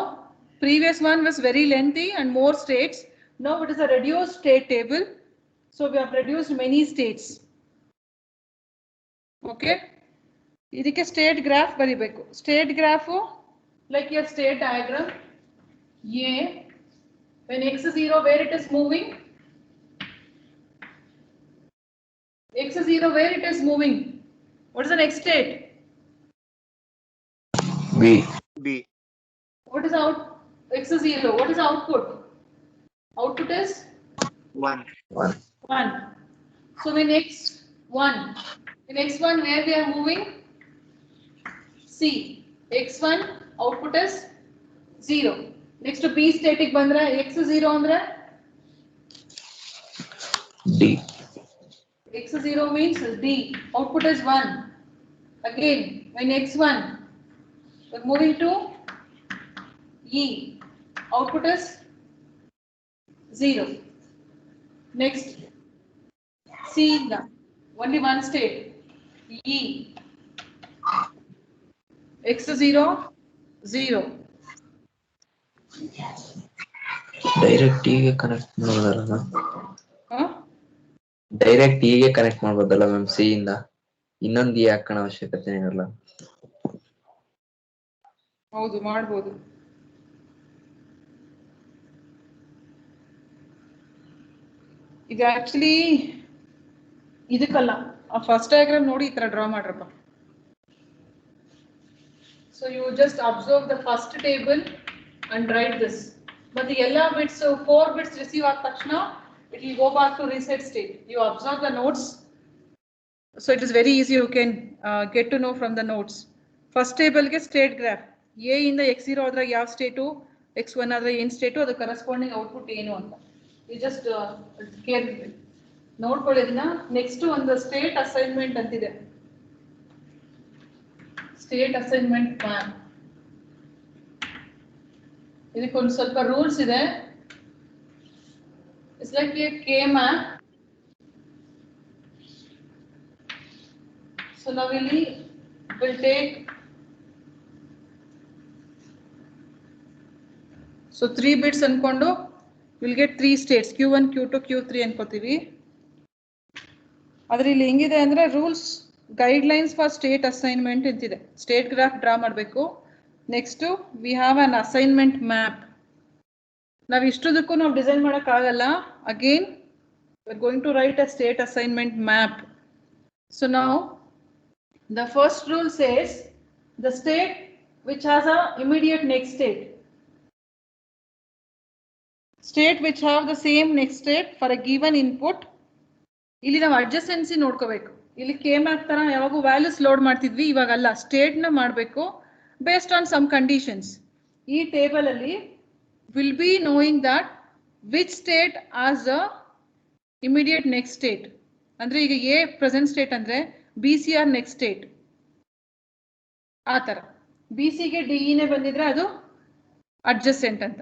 previous one was very lengthy and more states. Now it is a reduced state table. So we have reduced many states. Okay. ಇದಕ್ಕೆ state graph ಬರಿಬೇಕು. State graph like your state diagram. A, when x is 0, where it is moving? X is 0, where it is moving? What is the next state? B. B. What is out? X is 0. What is output? Output is 1. 1. So when x1, in x1 where we are moving? C. x1 output is 0. Next to B static bandra x is 0 andre D. x is 0 means D. Output is 1. Again when x1 we're moving to E. Output is 0. Next C the only one state E. X is 0 0. Direct ಹೀಗೆ connect ಮಾಡೋದಲ್ಲ, Huh? Direct ಹೀಗೆ connect ಮಾಡ್ಬೋದಲ್ಲ ma'am C ಇಂದ. ಇನ್ನೊಂದು ಹಾಕೋಣ ಅವಶ್ಯಕತೆ ಇರಲ್ಲ. ಹೌದು ಮಾಡ್ಬೋದು. ಇದು ಆಕ್ಚುಲಿ ಇದಕ್ಕಲ್ಲ, ಆ ಫಸ್ಟ್ ಡಯಾಗ್ರಾಮ್ ನೋಡಿ ಈ ತರ ಡ್ರಾ ಮಾಡ್ರಪ್ಪ. So you just observe the first table and write this. ಮತ್ತೆ ಎಲ್ಲ ಬಿಟ್ಸ್ 4 ಬಿಟ್ಸ್ ರಿಸೀವ್ ಆದ ತಕ್ಷಣ it will go back to reset state. You observe the notes. So it is very easy, you can get to know from the notes. First ಟೇಬಲ್ಗೆ state graph, A ಇಂದ x0 ಆದ್ರೆ ಯಾವ state, x1 ಆದ್ರೆ ಏನು state, ಅದು corresponding output ಏನು ಅಂತ you just care ನೋಡ್ಕೊಳ್ಳಿ ಇದನ್ನ. ನೆಕ್ಸ್ಟ್ ಒಂದು ಸ್ಟೇಟ್ ಅಸೈನ್ಮೆಂಟ್ ಅಂತಿದೆ, ಸ್ಟೇಟ್ ಅಸೈನ್ಮೆಂಟ್ ಪ್ಲಾನ್. ಇದಕ್ಕೊಂದು ಸ್ವಲ್ಪ ರೂಲ್ಸ್ ಇದೆ. It's like A K map. So ನಾವಿಲ್ಲಿ ವಿಲ್ ಟೇಕ್ ಸೊ 3 ಬಿಟ್ಸ್ ಅನ್ಕೊಂಡು will get 3 States, Q1 Q2 Q3 ಅನ್ಕೋತೀವಿ. ಆದ್ರೆ ಇಲ್ಲಿ ಹೆಂಗಿದೆ ಅಂದ್ರೆ rules guidelines for state assignment ಅಂತಿದೆ. ಸ್ಟೇಟ್ ಗ್ರಾಫ್ ಡ್ರಾ ಮಾಡಬೇಕು. Next we have an assignment map. ನಾವು ಇಷ್ಟುದಕ್ಕೂ ನಾವು ಡಿಸೈನ್ ಮಾಡೋಕ್ಕಾಗಲ್ಲ. Again we are going to write a state assignment map. So now the first rule says the state which has a immediate next state. State which have the same next state for a given input. ಇಲ್ಲಿ ನಾವು adjacency ನೋಡ್ಕೋಬೇಕು. ಇಲ್ಲಿ K map ತರ ಯಾವಾಗೂ values load ಮಾಡ್ತಿದ್ವಿ, ಇವಾಗಲ್ಲ, state ನ ಮಾಡಬೇಕು based on some conditions. ಈ ಟೇಬಲ್ ಅಲ್ಲಿ will be knowing that which state as the immediate next state. ಅಂದ್ರೆ ಈಗ ಎ ಪ್ರೆಸೆಂಟ್ ಸ್ಟೇಟ್ ಅಂದ್ರೆ B C are next state. ಆ ತರ ಬಿ ಸಿಗೆ ಡಿ ನೇ ಬಂದಿದ್ರೆ ಅದು ಅಡ್ಜಸೆಂಟ್ ಅಂತ.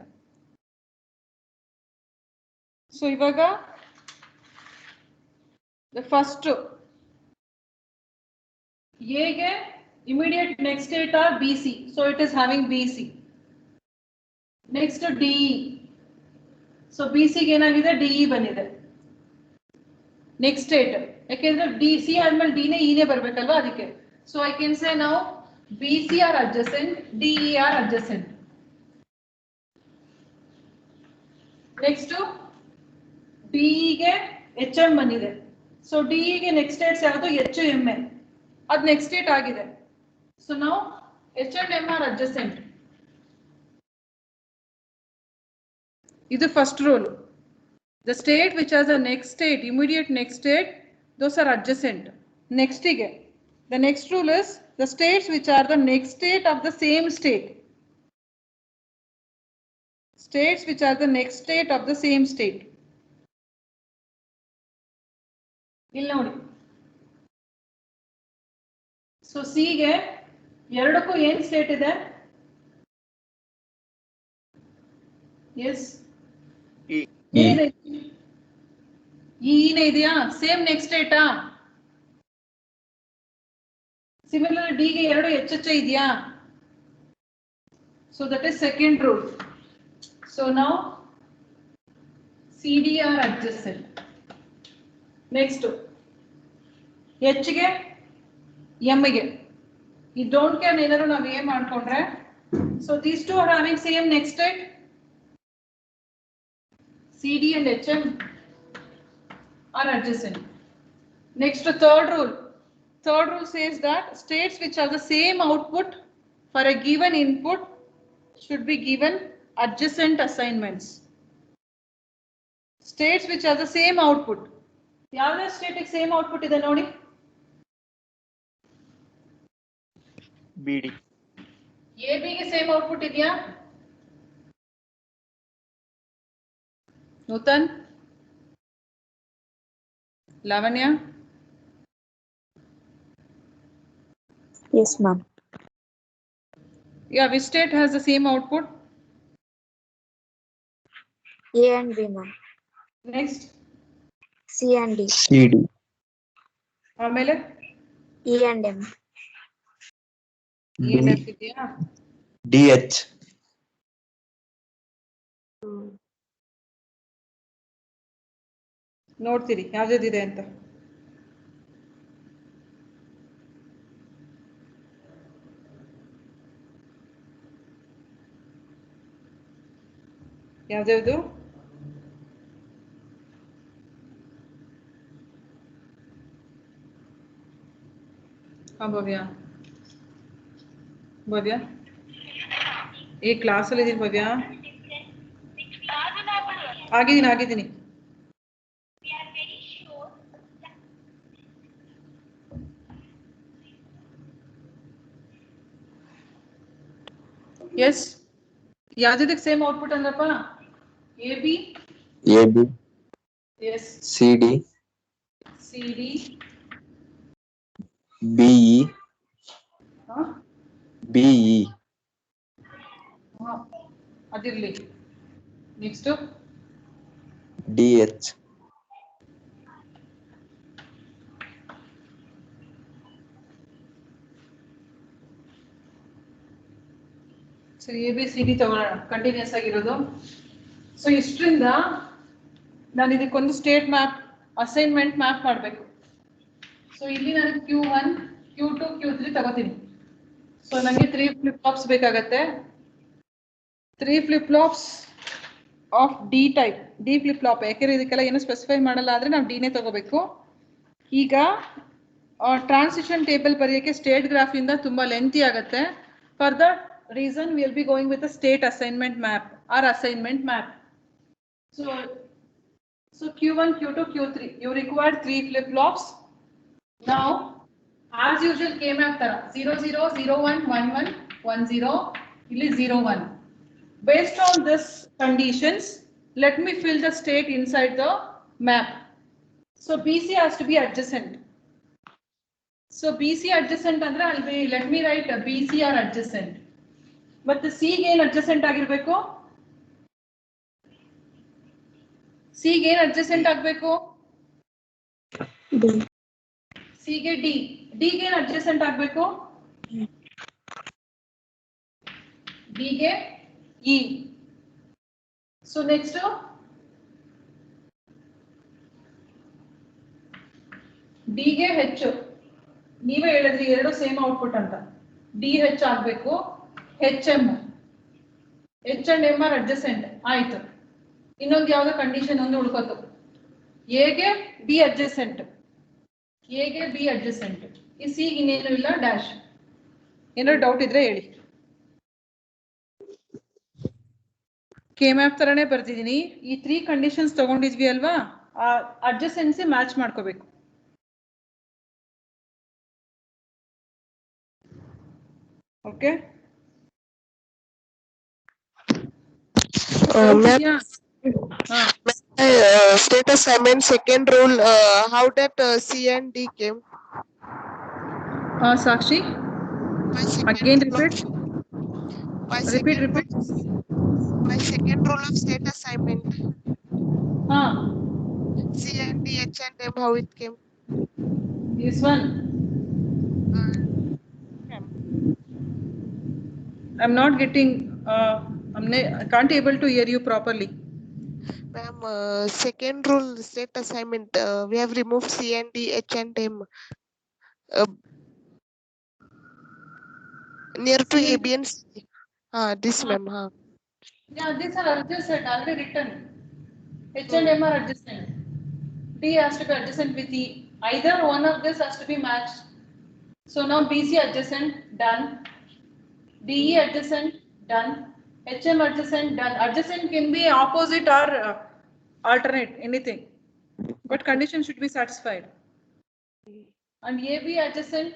ಸೊ ಇವಾಗ ಫಸ್ಟ್ ಎಗೆ immediate next state are B C, so it is having B C. Next DE, so B ಸಿಗೆ ಏನಾಗಿದೆ, ಡಿಇ ಬಂದಿದೆ ನೆಕ್ಸ್ಟ್ ಸ್ಟೇಟ್. ಯಾಕೆಂದ್ರೆ ಡಿ ಸಿ ಆದ್ಮೇಲೆ ಡಿನೇ ಇನೇ ಬರ್ಬೇಕಲ್ವಾ, ಅದಕ್ಕೆ. So I can say now B C are adjacent, DE are adjacent. Next ಡಿಇಗೆ ಎಚ್ ಎಂ ಬಂದಿದೆ. ಸೊ ಡಿಇಗೆ ನೆಕ್ಸ್ಟ್ ಸ್ಟೇಟ್ಸ್ ಯಾವುದು, ಎಚ್ ಎಂ ಎ, ಅದು ನೆಕ್ಸ್ಟ್ ಸ್ಟೇಟ್ ಆಗಿದೆ. ಸೊ ನಾವು H and M are adjacent. ಇದು first rule. The state which has the next state, immediate next state, those are adjacent. ನೆಕ್ಸ್ಟಿಗೆ the next rule is the states which are the next state of the same state. States which are the next state of the same state. ಇಲ್ಲಿ ನೋಡಿ, so ಸಿಗೆ ಎರಡಕ್ಕೂ ಏನ್ state ಇದೆ, S ಇನೇ ಇದೆಯಾ, same next ಸ್ಟೇಟಾ. Similar ಡಿಗೆ ಎರಡು H H ಇದೆಯಾ, so that is second rule. So ನಾವು C D are adjacent. Next ಎಚ್ಗೆ ಎಮ್ಗೆ ಈ ಡೋಂಟ್ ಕೇರ್ ಏನಾದ್ರು ನಾವು ಏನ್ ಮಾಡ್ಕೊಂಡ್ರೆ, so these two are having same next state, C D and H M are adjacent. Next third rule. Third rule says that states which have the same output for a given input should be given adjacent assignments. States which have the same output. ಯಾವ್ದೇ ಸ್ಟೇಟಿಗೆ same output ಇದೆ ನೋಡಿ, BD. A ಬಿಗೆ same output ಇದೆಯಾ Nutan, Lavanya? Yes, ma'am. Yeah, which state has the same output? A and B, ma'am. Next, C and D. CD. ಆಮೇಲೆ E and M. ENF ಇದೆಯಾ? DH. ನೋಡ್ತೀರಿ ಯಾವ್ದಿದೆ ಅಂತ. ಯಾವ್ದು? ಭವ್ಯ, ಭವ್ಯ ಈ ಕ್ಲಾಸಲ್ಲಿ ಇದೀನಿ ಭವ್ಯ. ಆಗಿದ್ದೀನಿ. ಎಸ್, ಯಾವ್ದಕ್ಕೆ ಸೇಮ್ ಔಟ್ಪುಟ್ ಅಂದ್ರಪ್ಪ? AB, ಎಸ್, CD, CD, BE, BE. ಅದಿರ್ಲಿ. Next DH. ಸರಿ, ABCD ತಗೊಳ್ಳೋಣ, ಕಂಟಿನ್ಯೂಸ್ ಆಗಿರೋದು. ಸೊ ಇಷ್ಟರಿಂದ ನಾನು ಇದಕ್ಕೊಂದು ಸ್ಟೇಟ್ ಮ್ಯಾಪ್, ಅಸೈನ್ಮೆಂಟ್ ಮ್ಯಾಪ್ ಮಾಡಬೇಕು. ಸೊ ಇಲ್ಲಿ ನಾನು Q1, Q2, Q3 ತಗೋತೀನಿ. ಸೊ ನನಗೆ 3 ಫ್ಲಿಪ್ ಫ್ಲಾಪ್ಸ್ ಬೇಕಾಗತ್ತೆ. 3 flip flops of D type, D flip flap. ಯಾಕೆಂದ್ರೆ ಇದಕ್ಕೆಲ್ಲ ಏನು ಸ್ಪೆಸಿಫೈ ಮಾಡಲ್ಲ ಆದರೆ ನಾವು ಡಿನೇ ತಗೋಬೇಕು. ಈಗ ಟ್ರಾನ್ಸಿಷನ್ ಟೇಬಲ್ ಬರೆಯೋಕ್ಕೆ ಸ್ಟೇಟ್ ಗ್ರಾಫಿಂದ ತುಂಬ ಲೆಂತಿ ಆಗುತ್ತೆ. For that reason we will be going with a state assignment map or assignment map. So Q1, Q2, Q3, you require 3 flip flops. Now as usual K-map tara 0 0 0 1 1 1 1 0 illi 0 1. Based on this conditions, let me fill the state inside the map. So BC has to be adjacent. So BC adjacent andre I'll be, let me write BC or adjacent. But C ಗೆ ಏನು adjacent ಆಗಿರಬೇಕು? C ಗೆ ಏನು adjacent ಆಗಬೇಕು? D. C ಗೆ D. D ಗೆ ಏನು adjacent ಆಗಬೇಕು? D ಗೆ E. So next D ಗೆ H. ನೀವೇ ಹೇಳಿದ್ರಿ ಎರಡು ಸೇಮ್ ಔಟ್ಪುಟ್ ಅಂತ. D H ಆಗಬೇಕು. HM, H and M are adjacent. ಆಯ್ತು. ಇನ್ನೊಂದು ಯಾವ್ದೋ ಕಂಡೀಷನ್ ಒಂದು ಉಳ್ಕೋತು. A ಗೆ B adjacent. A ಗೆ B adjacent. ಈ C ಇನ್ನೇನು ಇಲ್ಲ ಡ್ಯಾಶ್. ಏನಾದ್ರು ಡೌಟ್ ಇದ್ರೆ ಹೇಳಿ. ಕೆ ಮ್ಯಾಪ್ ತರನೇ ಬರ್ತಿದ್ದೀನಿ. ಈ 3 ಕಂಡೀಷನ್ಸ್ ತಗೊಂಡಿದ್ವಿ ಅಲ್ವಾ, ಆ ಅಡ್ಜಸೆನ್ಸಿ ಮ್ಯಾಚ್ ಮಾಡ್ಕೋಬೇಕು. Okay. State assignment second rule, how that C and D came? Sakshi, again repeat. Repeat. My second rule of state assignment. C and D, H and M, how it came? This one. I'm not getting. I can't able to hear you properly. Ma'am, second rule state assignment, we have removed C and D, H and M. Near to A, B and C. This ma'am. Yeah, these are adjacent, already written. H and M are adjacent. D has to be adjacent with E. Either one of this has to be matched. So now BC adjacent, done. DE adjacent, done. HM adjacent, done. Adjacent can be opposite or alternate, anything. But condition should be satisfied. And AB adjacent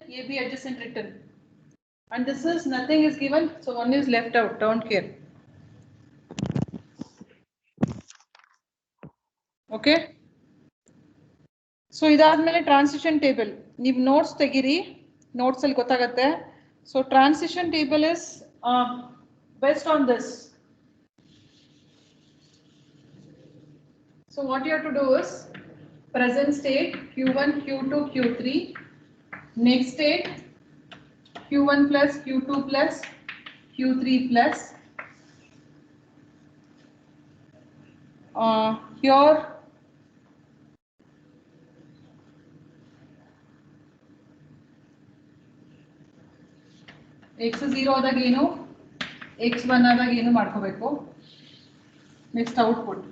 written. And this is nothing is given, so one is left out, don't care. Okay. So ಇದಾದ್ಮೇಲೆ transition table ನೀವು notes ತೆಗಿರಿ, notes ಅಲ್ಲಿ ಗೊತ್ತಾಗತ್ತೆ. So transition table is based on this. So what you have to do is present state Q1, Q2, Q3, next state Q1 plus Q2 plus Q3 plus here x0 ಆದಾಗ ಏನು, x1 ಆದಾಗ ಏನು ಮಾಡ್ಕೋಬೇಕು. Next output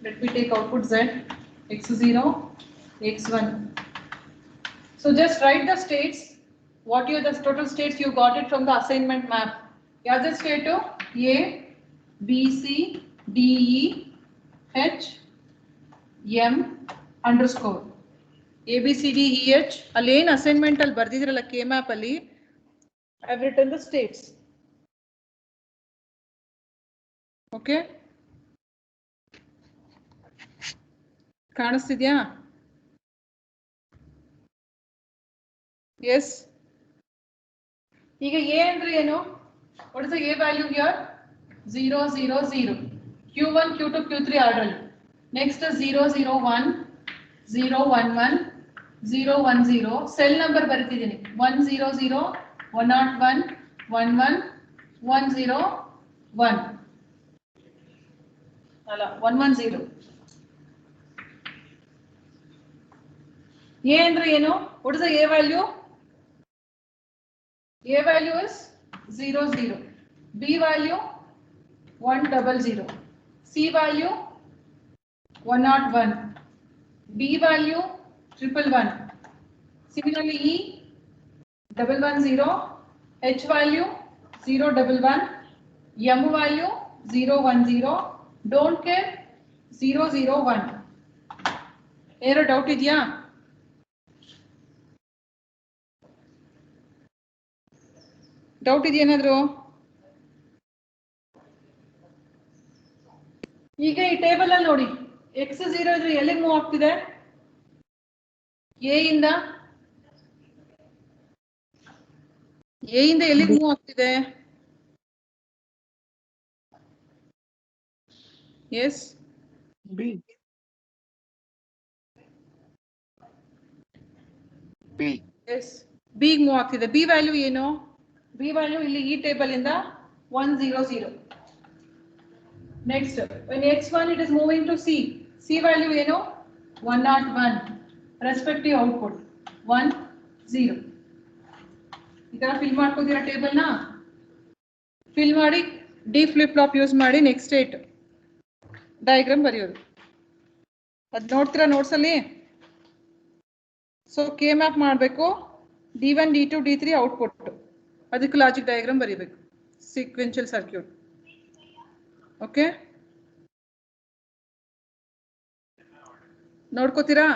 let me take output z, x0, x1. So just write the states. What are the total states you got it from the assignment map? Yada state A, B, C, D, E, H, M underscore. A, B, C, D, E, H. Alone assignment al bardidralla K map ali. I have written the states. Okay. ಕಾಣಿಸ್ತಿದ್ಯಾ? Yes. ಈಗ A ಅಂದ್ರೆ ಏನು? What is the A value here? 0 0 0. Q1 Q2 Q3 order. Next 0 0 1 0 1 1 0 1 0. Cell number ಬರೀತಿದ್ದೀನಿ. 1 0 0 101 11 10 1 ಅಲ್ಲ 110. A ಅಂದ್ರೆ ಏನು? What is the A value? A value is 0 0. B value 100. C value 101. B value 111. Similarly, E 110. H value 011. M value 010. Don't care 001. ಏನೋ doubt ಇದೆಯಾ? Doubt ಇದೆಯೇನಾದ್ರು? ಈಗ ಈ table ಅಲ್ಲಿ ನೋಡಿ, x 0 ಇದ್ರೆ ಎಲ್ಲಿಗೆ ಮೂವ್ ಆಗ್ತಿದೆ? ಎ ಇಂದ ಎಲ್ಲಿಗೆ ಮೂವ್ ಆಗ್ತಿದೆ? Yes B. B. Yes B move ಆಗ್ತಿದೆ. ಬಿ ವ್ಯಾಲ್ಯೂ ಏನು? ಬಿ ವ್ಯಾಲ್ಯೂ ಇಲ್ಲಿ ಈ ಟೇಬಲ್ ಇಂದ 100. Next when x1 it is moving to c. c value ಏನು? 101. Respective output 1 0. ಈ ತರ ಫಿಲ್ ಮಾಡ್ಕೋತೀರಾ ಟೇಬಲ್ ನ? ಫಿಲ್ ಮಾಡಿ ಡಿ ಫ್ಲಿಪ್ ಫ್ಲಾಪ್ ಯೂಸ್ ಮಾಡಿ ನೆಕ್ಸ್ಟ್ ಸ್ಟೇಟ್ ಡಯಾಗ್ರಾಮ್ ಬರೆಯೋದು. ಅದ್ ನೋಡ್ತೀರಾ ನೋಟ್ಸ್ ಅಲ್ಲಿ? ಸೊ ಕೆ ಮ್ಯಾಪ್ ಮಾಡಬೇಕು. D1 D2 D3 ಔಟ್ಪುಟ್, ಅದಕ್ಕೆ ಲಾಜಿಕ್ ಡಯಾಗ್ರಾಮ್ ಬರೀಬೇಕು. Sequential circuit. ಓಕೆ, ನೋಡ್ಕೋತೀರಾ?